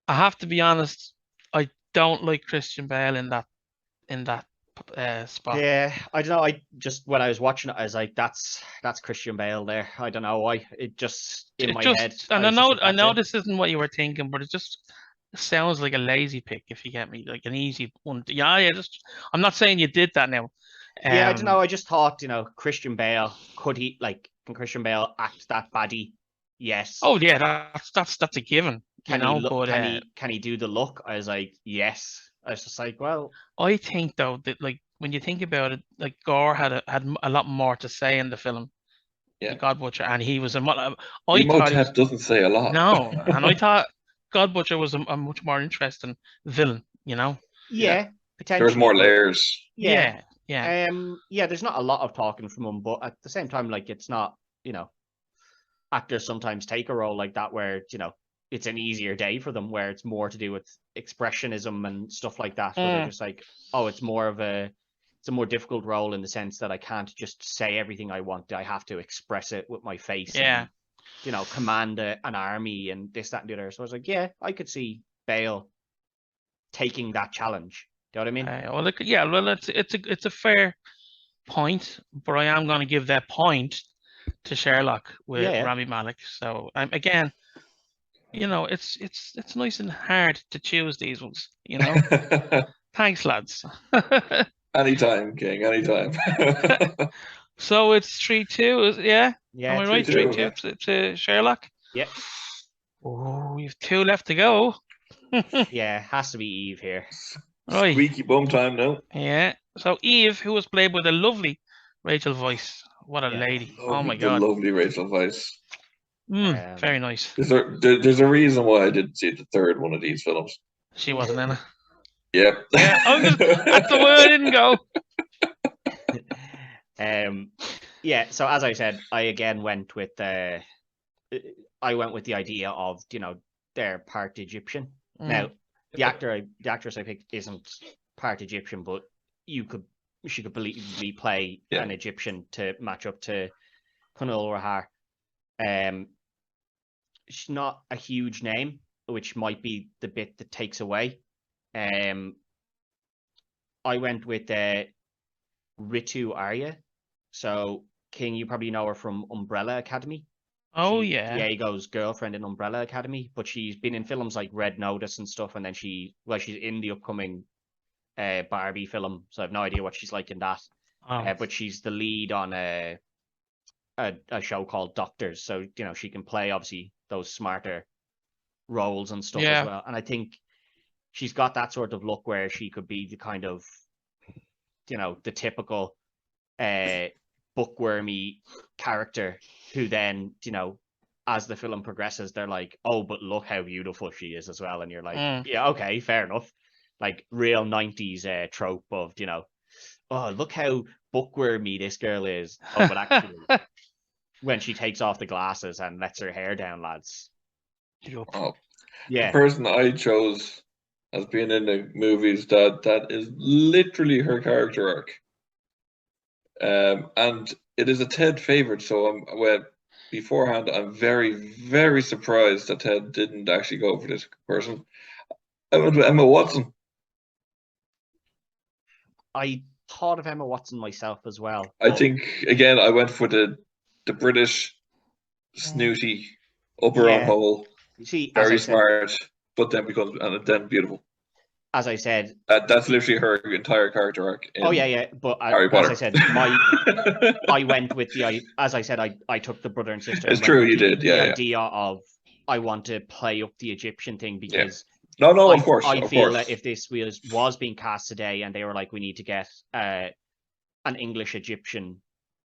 I have to be honest, I don't like Christian Bale in that spot. Yeah, I don't know. When I was watching it, I was like, "That's Christian Bale there." I don't know why. It just in my head. And I know this isn't what you were thinking, but it just sounds like a lazy pick, if you get me, like an easy one. Yeah. I'm not saying you did that now. Yeah, I don't know. I just thought, Christian Bale, can Christian Bale act that baddie? Yes. Oh yeah, that's a given. Can he do the look? I was like, yes. I was just like, well, I think though that like when you think about it, like Gore had a lot more to say in the film. Yeah. The God Butcher, and he was Imhotep doesn't say a lot. No, and I thought God Butcher was a much more interesting villain. Yeah. Potentially. There's more layers. Yeah. There's not a lot of talking from him, but at the same time, like it's not, actors sometimes take a role like that where, it's an easier day for them, where it's more to do with expressionism and stuff like that, where they're just like, oh, it's a more difficult role in the sense that I can't just say everything I want. I have to express it with my face. Yeah. And, command an army and this, that, and the other. So I was like, yeah, I could see Bale taking that challenge. Do you know what I mean? It's a fair point, but I am going to give that point to Sherlock with Rami Malek. So again, it's nice and hard to choose these ones. Thanks, lads. Anytime, King. Anytime. So it's 3-2, yeah? Yeah. Am I right? 3-2 to Sherlock. Yeah. Oh, we've 2 left to go. Yeah, has to be Eve here. Right. Squeaky bum time now. Yeah. So Eve, who was played with a lovely Rachel Weisz. What a lady. Oh my God. Lovely Rachel Weisz. Very nice. There's a reason why I didn't see the third one of these films. She wasn't in it. Yep. Yeah, that's the word I didn't go. So as I said, I again went with the idea of, they're part Egyptian. Now, the actress I picked isn't part Egyptian, but she could believably play an Egyptian to match up to Kunal Rahar. She's not a huge name, which might be the bit that takes away. I went with Ritu Arya. So, King, you probably know her from Umbrella Academy. Oh, yeah. Diego's girlfriend in Umbrella Academy, but she's been in films like Red Notice and stuff, and then she's in the upcoming Barbie film, so I have no idea what she's like in that. but she's the lead on a show called Doctors, so she can play obviously those smarter roles and stuff as well. And I think she's got that sort of look where she could be the kind of the typical bookwormy character who then as the film progresses, they're like, oh, but look how beautiful she is as well. And you're like, yeah, okay, fair enough. Like real 90s trope of, oh, look how bookwormy this girl is. Oh, but actually, when she takes off the glasses and lets her hair down, lads. Oh, yeah. The person I chose as being in the movies, that is literally her character arc. And it is a Ted favorite, so beforehand, I'm very, very surprised that Ted didn't actually go for this person. I went with Emma Watson. I thought of Emma Watson myself as well. I think, again, I went for the British snooty, up her own hole, very smart, but then becomes beautiful. As I said, that's literally her entire character arc. But Harry Potter. As I said, I went with I took the brother and sister. It's true, you did. The idea of I want to play up the Egyptian thing because of course. I feel that if this was being cast today and they were like, we need to get an English Egyptian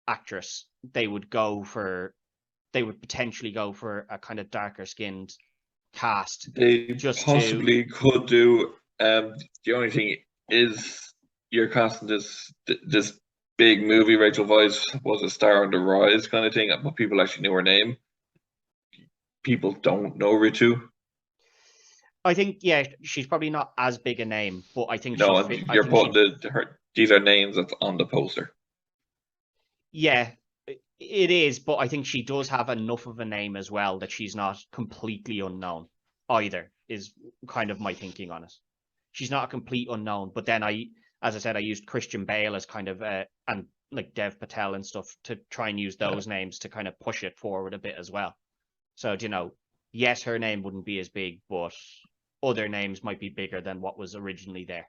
actress, they would potentially go for a kind of darker skinned cast. They possibly could do. The only thing is you're casting this big movie. Rachel Weisz was a star on the rise kind of thing, but people actually knew her name. People don't know Ritu. I think she's probably not as big a name, but I think you're putting these are names that's on the poster. Yeah, it is, but I think she does have enough of a name as well that she's not completely unknown either, is kind of my thinking on it. She's not a complete unknown, but then as I said, I used Christian Bale as kind of and like Dev Patel and stuff to try and use those names to kind of push it forward a bit as well. So, yes, her name wouldn't be as big, but other names might be bigger than what was originally there.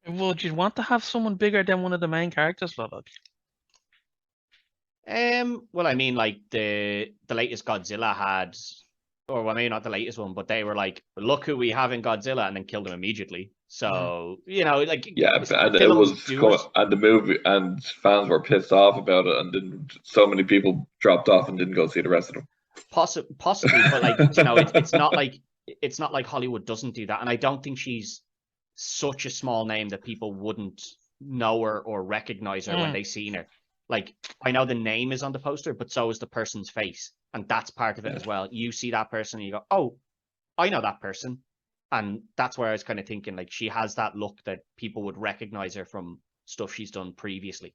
Would you want to have someone bigger than one of the main characters, Lodog? Well, I mean, like the latest Godzilla had, or well, maybe not the latest one, but they were like, look who we have in Godzilla, and then killed him immediately. So and it was and the movie and fans were pissed off about it, and so many people dropped off and didn't go see the rest of them. Possibly, but like it's not like Hollywood doesn't do that, and I don't think she's such a small name that people wouldn't know her or recognize her when they seen her. Like, I know the name is on the poster, but so is the person's face. And that's part of it as well. You see that person and you go, oh, I know that person. And that's where I was kind of thinking, like, she has that look that people would recognize her from stuff she's done previously.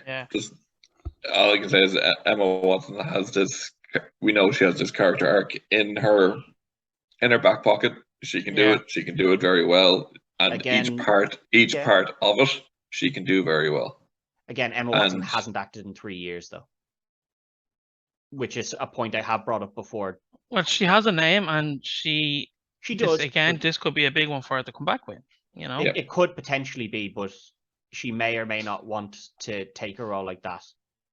Yeah. All I can say is Emma Watson has this, we know she has this character arc in her back pocket. She can do it. She can do it very well. And again, each part of it, she can do very well. Again, Emma Watson hasn't acted in 3 years, though, which is a point I have brought up before. Well, she has a name, and she does. Again, this could be a big one for her to come back with. It could potentially be, but she may or may not want to take a role like that.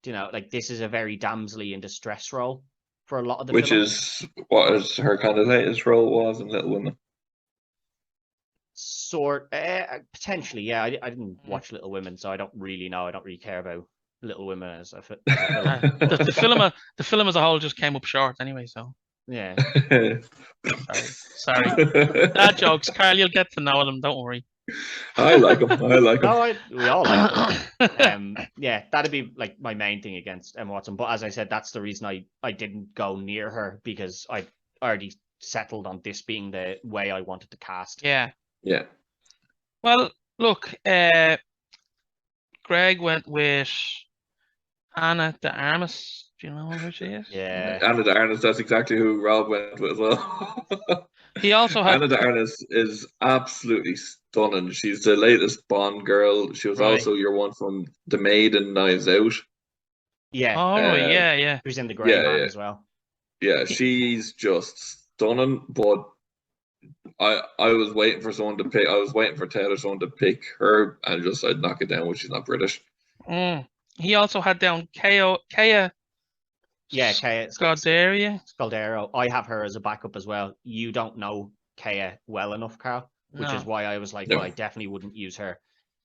Like this is a very damselly in distress role for a lot of the which film. Is what is her kind of latest role was in Little Women. Potentially, yeah. I didn't watch Little Women, so I don't really know. I don't really care about Little Women as a film. the film as a whole just came up short anyway. So yeah. Sorry. Dad jokes, Carl. You'll get to know them. Don't worry. I like them. We all like them. Yeah, that'd be like my main thing against Emma Watson. But as I said, that's the reason I didn't go near her, because I already settled on this being the way I wanted to cast. Yeah. Yeah. Well, look, Greg went with Anna de Armas. Do you know who she is? Yeah. Anna de Armas, that's exactly who Rob went with as well. He also had... Anna de Armas is absolutely stunning. She's the latest Bond girl. She was also your one from The Maid and Knives Out. Yeah. Oh, yeah. Who's in The Grey Man as well. Yeah, she's just stunning, but I was waiting for someone to pick. I was waiting for Ted or someone to pick her, and just I'd knock it down when she's not British. He also had down Kaya. Yeah, Kaya Scaldero. I have her as a backup as well. You don't know Kaya well enough, Carl, which is why I was like, well, I definitely wouldn't use her.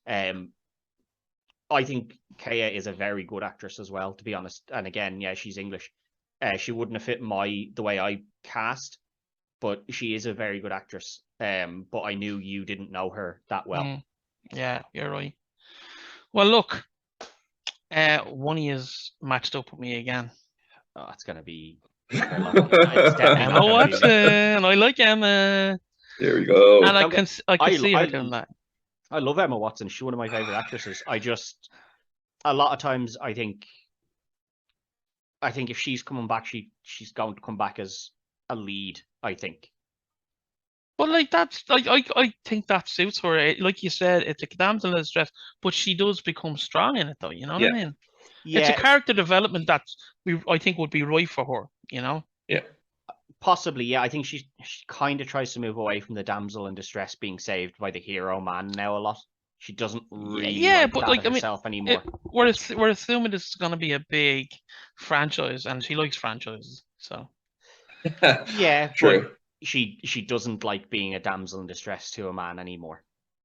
I think Kaya is a very good actress as well, to be honest. And again, yeah, she's English. She wouldn't have fit the way I cast, but she is a very good actress. But I knew you didn't know her that well. Yeah, you're right. Well, look, one is matched up with me again. Oh, it's gonna be Emma Watson. I like Emma. There we go. And I can see her doing that. I love Emma Watson. She's one of my favorite actresses. A lot of times I think if she's coming back, she's going to come back as a lead, I think. But like that's I think that suits her. Like you said, it's a damsel in distress, but she does become strong in it, though. You know what I mean? Yeah. It's a character development that I think would be right for her. You know? Yeah. Possibly, yeah. I think she kind of tries to move away from the damsel in distress being saved by the hero man now a lot. She doesn't really herself anymore. We're assuming this is going to be a big franchise, and she likes franchises, so. Yeah, true. But she doesn't like being a damsel in distress to a man anymore.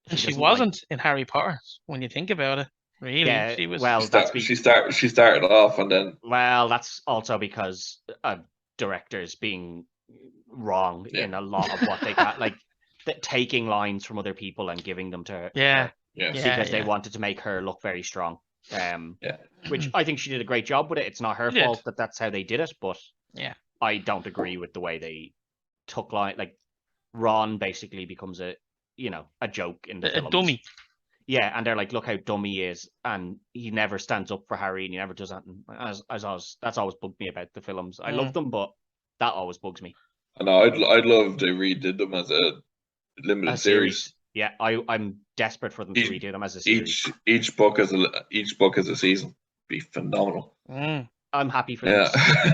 And she wasn't in Harry Potter when you think about it. Really, yeah, she was. Well, she started off, and then. Well, that's also because directors being wrong in a lot of what they got, like taking lines from other people and giving them to her. Yeah. Because they wanted to make her look very strong. Which I think she did a great job with it. It's not her fault that that's how they did it, but I don't agree with the way they took like Ron basically becomes a joke in the films. A dummy. Yeah, and they're like, look how dumb he is, and he never stands up for Harry, and he never does that. That's always bugged me about the films. I love them, but that always bugs me. I know. I'd love they redid them as a limited series. Yeah, I'm desperate for them to redo them as a series. Each book as a season. Be phenomenal. I'm happy for them.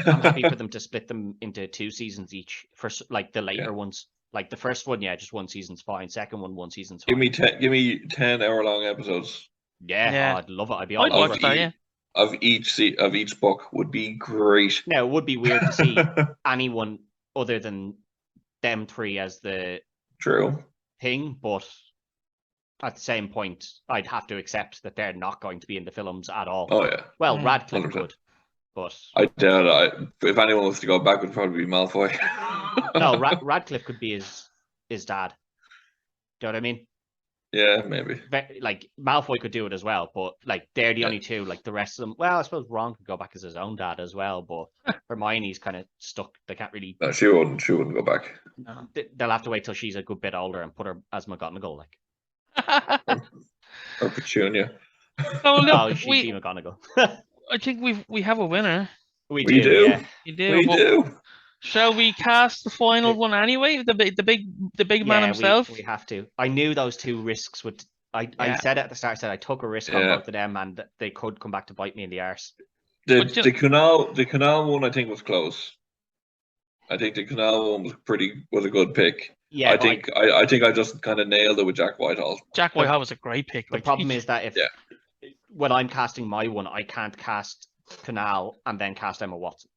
I'm happy for them to split them into 2 seasons each for like the later ones. Like the first one, just 1 season's fine. Second one season's fine. Give me 10 hour-long episodes. Yeah, I'd love it. I'd be all over it. Of each book would be great. Now, it would be weird to see anyone other than them 3 as the thing, but at the same point, I'd have to accept that they're not going to be in the films at all. Oh yeah. Well, Radcliffe 100%. Could, but I doubt it. If anyone was to go back, it would probably be Malfoy. No, Radcliffe could be his dad. Do you know what I mean? Yeah, maybe. Like Malfoy could do it as well, but like they're the only 2. Like the rest of them, well, I suppose Ron could go back as his own dad as well, but Hermione's kind of stuck. They can't really. No, she wouldn't go back. No, they'll have to wait till she's a good bit older and put her as McGonagall, like. Or Petunia. Oh no, she'd be McGonagall. I think we have a winner. We do. Yeah. You do. We do. Shall we cast the final one anyway? The big man himself. We have to. I knew those 2 risks would. I said at the start. I said I took a risk on both of them, and they could come back to bite me in the arse. The Canal one, I think, was close. I think the Canal one was a good pick. Yeah, I think I just kind of nailed it with Jack Whitehall. Jack Whitehall was a great pick. The problem is that when I'm casting my one, I can't cast Canal and then cast Emma Watson.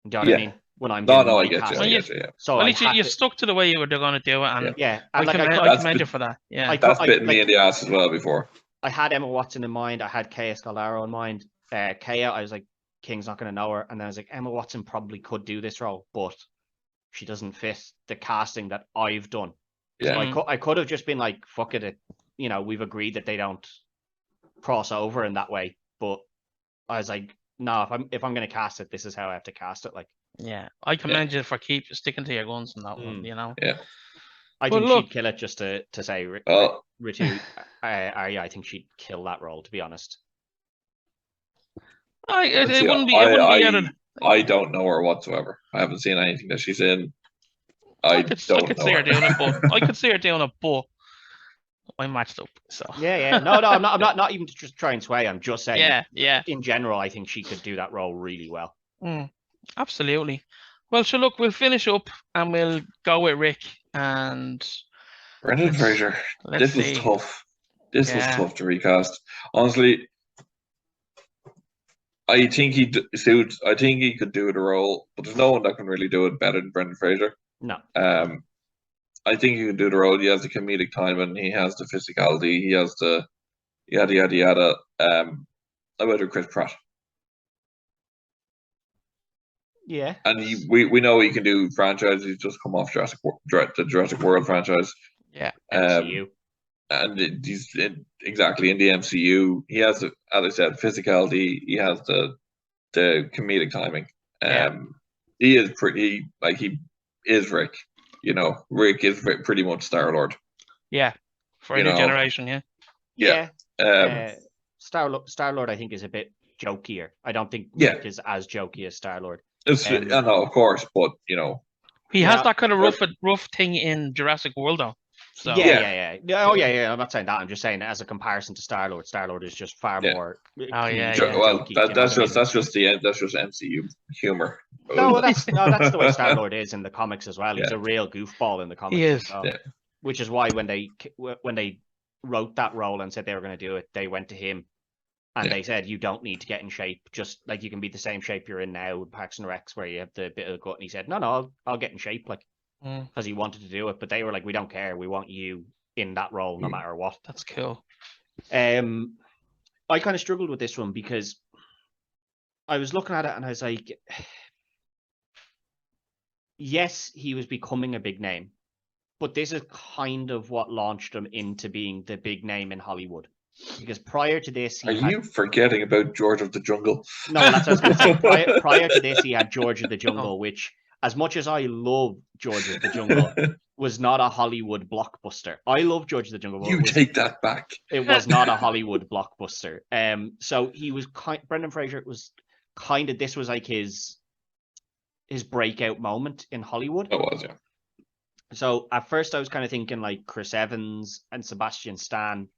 Do you know what I mean? When I'm I get you. So at least you stuck to the way you were going to do it, and and I commend you for that. Yeah, that's bitten me in the ass as well before. I had Emma Watson in mind. I had Kaya Scaldero in mind. Kaya, I was like, King's not going to know her, and then I was like, Emma Watson probably could do this role, but she doesn't fit the casting that I've done. Yeah. So I could have just been like, fuck it, we've agreed that they don't cross over in that way. But I was like, no, if I'm going to cast it, this is how I have to cast it. Like, yeah, I commend you for sticking to your guns on that one. Yeah, I think she'd kill it. Just to say, Ritu, I think she'd kill that role. To be honest, it wouldn't be. I don't know her whatsoever. I haven't seen anything that she's in. I could see her doing it, but I could see her doing it, but I'm matched up. So no, I'm not even just trying to sway. I'm just saying. Yeah. In general, I think she could do that role really well. Absolutely. Well, so look, we'll finish up and we'll go with Rick and Brendan Fraser. let's This was see. tough. This was Yeah. tough to recast. Honestly, I think he suits. I think he could do the role, but there's no one that can really do it better than Brendan Fraser. No. I think he can do the role. He has the comedic timing. He has the physicality. He has the yada yada yada. I would have Chris Pratt. Yeah. And we know he can do franchises. He's just come off the Jurassic World franchise. Yeah. MCU. And he's exactly in the MCU. He has, as I said, physicality. He has the comedic timing. He is pretty he is Rick. You know, Rick is pretty much Star-Lord. Yeah, for a new generation. Yeah. Star-Lord, I think, is a bit jokier. I don't think Rick is as jokey as Star-Lord. I know, of course, but you know, he has that kind of rough thing in Jurassic World, though. So yeah. Oh yeah. I'm not saying that. I'm just saying as a comparison to Star-Lord. Star-Lord is just far more. Well, that's just MCU humor. No, that's the way Star-Lord is in the comics as well. He's a real goofball in the comics. He is. As well. Which is why when they wrote that role and said they were going to do it, they went to him and they said, you don't need to get in shape. Just like you can be the same shape you're in now with Parks and Recs, where you have the bit of the gut. And he said, no, I'll get in shape, because he wanted to do it. But they were like, we don't care. We want you in that role no matter what. That's cool. I kind of struggled with this one because I was looking at it and I was like, yes, he was becoming a big name, but this is kind of what launched him into being the big name in Hollywood. Because prior to this, you forgetting about George of the Jungle? No, that's what I was going to say. Prior to this, he had George of the Jungle, which, as much as I love George of the Jungle, was not a Hollywood blockbuster. I love George of the Jungle. You take that back. It was not a Hollywood blockbuster. So he was Brendan Fraser was kind of, this was like his breakout moment in Hollywood. It was, yeah. So at first I was kind of thinking like Chris Evans and Sebastian Stan.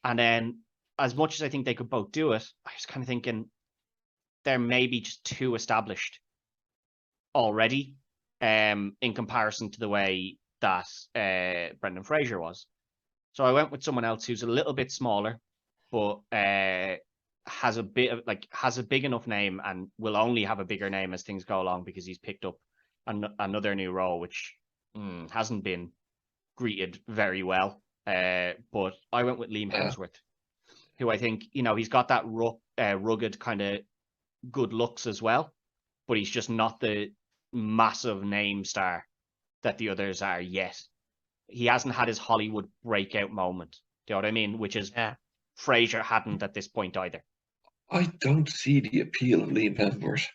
And then, as much as I think they could both do it, I was kind of thinking they're maybe just too established already, in comparison to the way that Brendan Fraser was. So I went with someone else who's a little bit smaller, but has a big enough name and will only have a bigger name as things go along because he's picked up another new role, which hasn't been greeted very well. But I went with Liam Hemsworth, who I think, he's got that rugged kind of good looks as well, but he's just not the massive name star that the others are yet. He hasn't had his Hollywood breakout moment. Do you know what I mean? Which is Fraser hadn't at this point either. I don't see the appeal of Liam Hemsworth.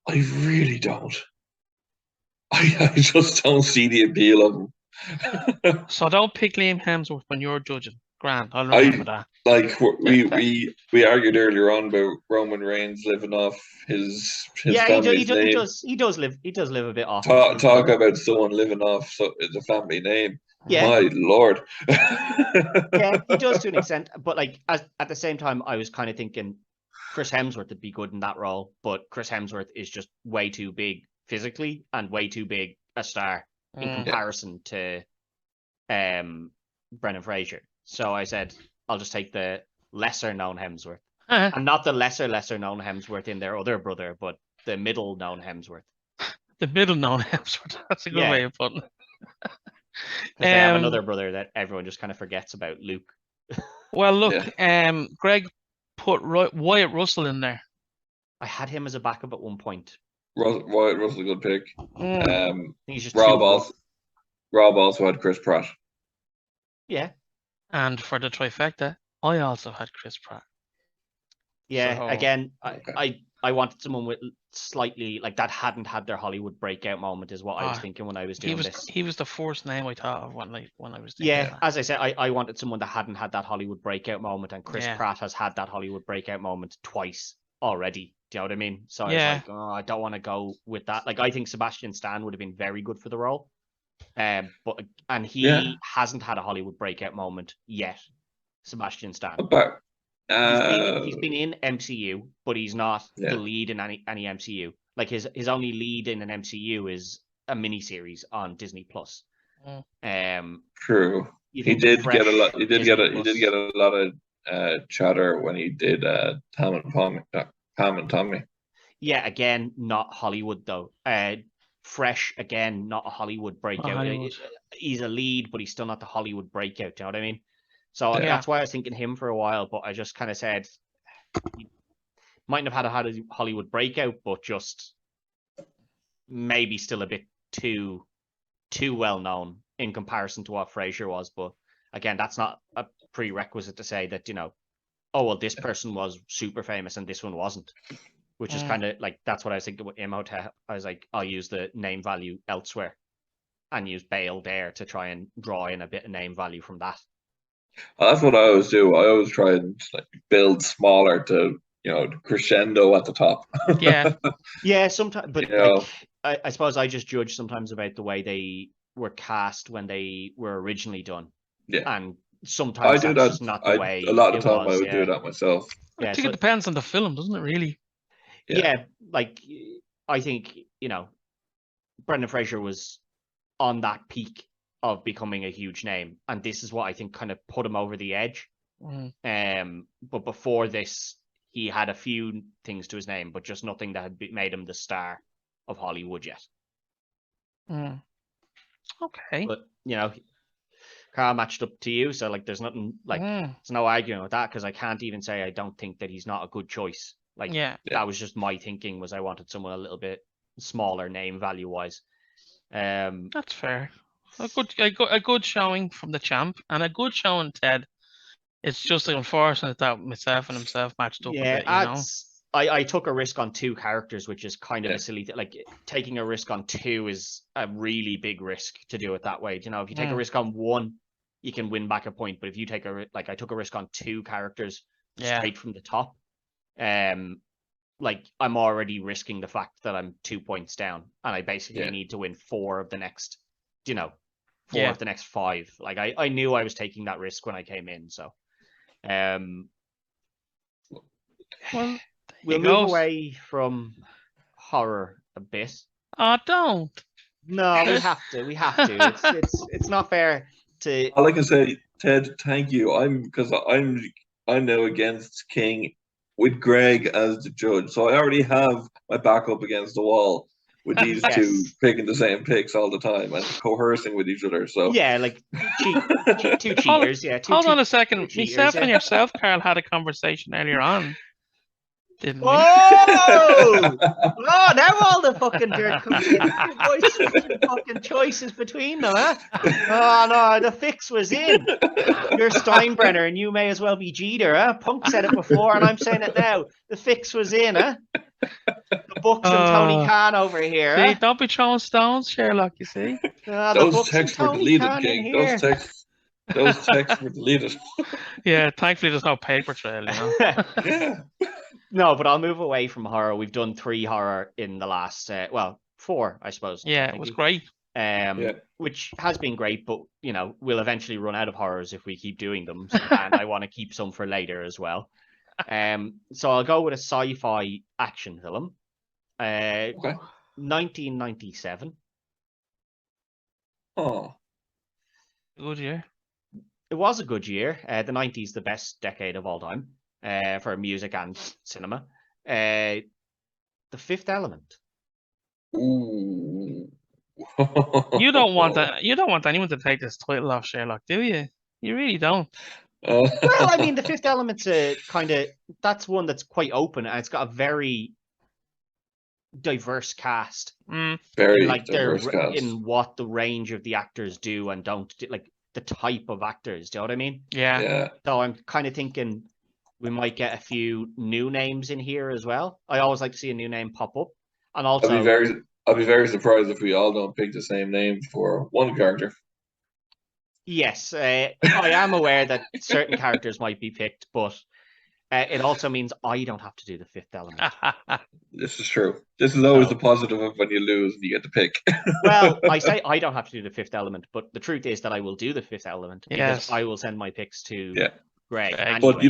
I really don't. I just don't see the appeal of him. So don't pick Liam Hemsworth when you're judging. Grant, I'll remember that. Like we argued earlier on about Roman Reigns living off his family's name. He does live a bit off. Talk about someone living off the family name. Yeah. My lord. Yeah, he does to an extent, but at the same time, I was kind of thinking Chris Hemsworth would be good in that role, but Chris Hemsworth is just way too big physically and way too big a star in comparison to Brendan Fraser. So I said, I'll just take the lesser known Hemsworth. And not the lesser known Hemsworth in their other brother, but the middle known Hemsworth. The middle known Hemsworth. That's a good way of putting it. Because they have another brother that everyone just kind of forgets about, Luke. Well, look, Greg put Wyatt Russell in there. I had him as a backup at one point. Wyatt Russell's a good pick. He's just Rob also had Chris Pratt. Yeah. And for the trifecta, I also had Chris Pratt. Yeah, so, again, I wanted someone with slightly, that hadn't had their Hollywood breakout moment is what I was thinking when I was doing this. He was the first name I thought of when I was doing that. As I said, I wanted someone that hadn't had that Hollywood breakout moment, and Chris Pratt has had that Hollywood breakout moment twice already. Do you know what I mean? So I was like, I don't want to go with that. I think Sebastian Stan would have been very good for the role. But he hasn't had a Hollywood breakout moment yet. Sebastian Stan. He's been in MCU, but he's not the lead in any MCU. His only lead in an MCU is a miniseries on Disney Plus. True. He did get a lot. He did get a lot of chatter when he did Pam and Tommy. Yeah, again, not Hollywood though. Fresh, again, not a Hollywood breakout. He's a lead, but he's still not the Hollywood breakout. Do you know what I mean? So that's why I was thinking him for a while, but I just kind of said he mightn't have had a Hollywood breakout, but just maybe still a bit too well known in comparison to what Frasier was. But again, that's not a prerequisite to say that, oh, well, this person was super famous and this one wasn't. Which is kind of like, that's what I was thinking with Imhotep. I was like, I'll use the name value elsewhere and use Bale there to try and draw in a bit of name value from that. That's what I always do. I always try and build smaller to, crescendo at the top. Yeah, sometimes, but I suppose I just judge sometimes about the way they were cast when they were originally done. Yeah. And sometimes that's just not the way. A lot of the time I would do that myself. I think it depends on the film, doesn't it, really? Yeah, like I think, Brendan Fraser was on that peak of becoming a huge name, and this is what I think kind of put him over the edge. But before this, he had a few things to his name, but just nothing that had made him the star of Hollywood yet. Okay. But Carl matched up to you, so there's nothing there's no arguing with that, because I can't even say I don't think that he's not a good choice. That was just my thinking, was I wanted someone a little bit smaller name value wise. That's fair. A good showing from the champ and a good showing Ted. It's just unfortunate that myself and himself matched up a bit, I took a risk on two characters, which is kind of a silly thing. Taking a risk on two is a really big risk to do it that way. If you take a risk on one, you can win back a point. But if you take I took a risk on two characters straight from the top, I'm already risking the fact that I'm 2 points down, and I basically need to win four of the next, of the next five. I knew I was taking that risk when I came in, so well, we'll move away from horror a bit. Oh, don't. No, we have to. It's not fair to. All I can say, Ted, thank you. I'm now against King with Greg as the judge, so I already have my back up against the wall with these two picking the same picks all the time and coercing with each other. So two cheaters. Hold on a second. Myself and yourself, Carl, had a conversation earlier on. Didn't we? Oh, now all the fucking dirt comes in. Fucking choices between them, huh? Oh no, the fix was in. You're Steinbrenner, and you may as well be Jeter, huh? Punk said it before, and I'm saying it now. The fix was in, huh? The Bucks and Tony Khan over here. See, don't be throwing stones, Sherlock. You see, those texts were deleted, King. Those texts were deleted. Yeah, thankfully there's no paper trail. Yeah. No, but I'll move away from horror. We've done 3 horror in the last, 4, I suppose. Yeah, it was great. Which has been great, but we'll eventually run out of horrors if we keep doing them, and I want to keep some for later as well. So I'll go with a sci-fi action film. 1997. Oh, good year. It was a good year. The 90s, the best decade of all time. For music and cinema. The Fifth Element. Ooh. You don't want that. You don't want anyone to take this title off Sherlock, do you? You really don't. Well, I mean, the Fifth Element's that's one that's quite open, and it's got a very diverse cast. Very diverse cast in what the range of the actors do and don't do, the type of actors. Do you know what I mean? Yeah. So I'm kind of thinking we might get a few new names in here as well. I always like to see a new name pop up. And also, I'll be very surprised if we all don't pick the same name for one character. Yes, I am aware that certain characters might be picked, but it also means I don't have to do the Fifth Element. This is true. This is always the positive of when you lose and you get to pick. Well, I say I don't have to do the Fifth Element, but the truth is that I will do the Fifth Element because I will send my picks to Greg. Greg. Anyway. But you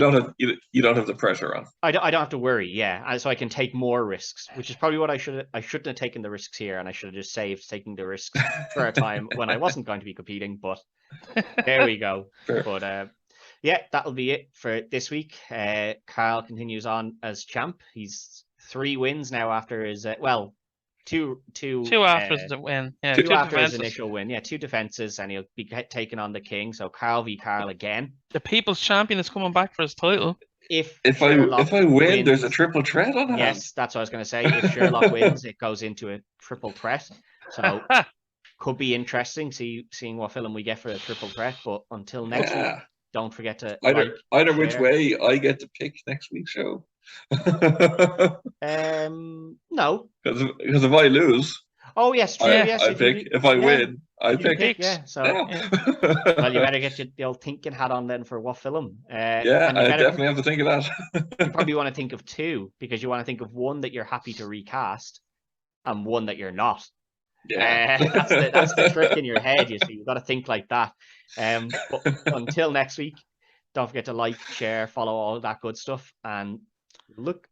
don't have the pressure on. I don't have to worry, yeah, and so I can take more risks, which is probably what I shouldn't have taken the risks here, and I should have just saved taking the risks for a time when I wasn't going to be competing. But there we go. Fair. But yeah, that'll be it for this week. Carl continues on as champ. He's 3 wins now after his two after the win. Yeah, two after defenses. his initial win. Yeah, 2 defenses, and he'll be taking on the king. So Carl v Carl again. The people's champion is coming back for his title. If I win, there's a triple threat on hand. Yes, that's what I was going to say. If Sherlock wins, it goes into a triple threat. So could be interesting seeing what film we get for a triple threat. But until next week, don't forget to either which way I get to pick next week's show. No, because if I lose, oh yes, true. Yes, I pick. If I win, I pick. Yeah, so Yeah. well, you better get your old thinking hat on then for what film. Yeah, I definitely have to think of that. You probably want to think of 2 because you want to think of one that you're happy to recast and one that you're not. Yeah, that's the trick in your head. You see, you've got to think like that. But until next week, don't forget to like, share, follow, all that good stuff, and look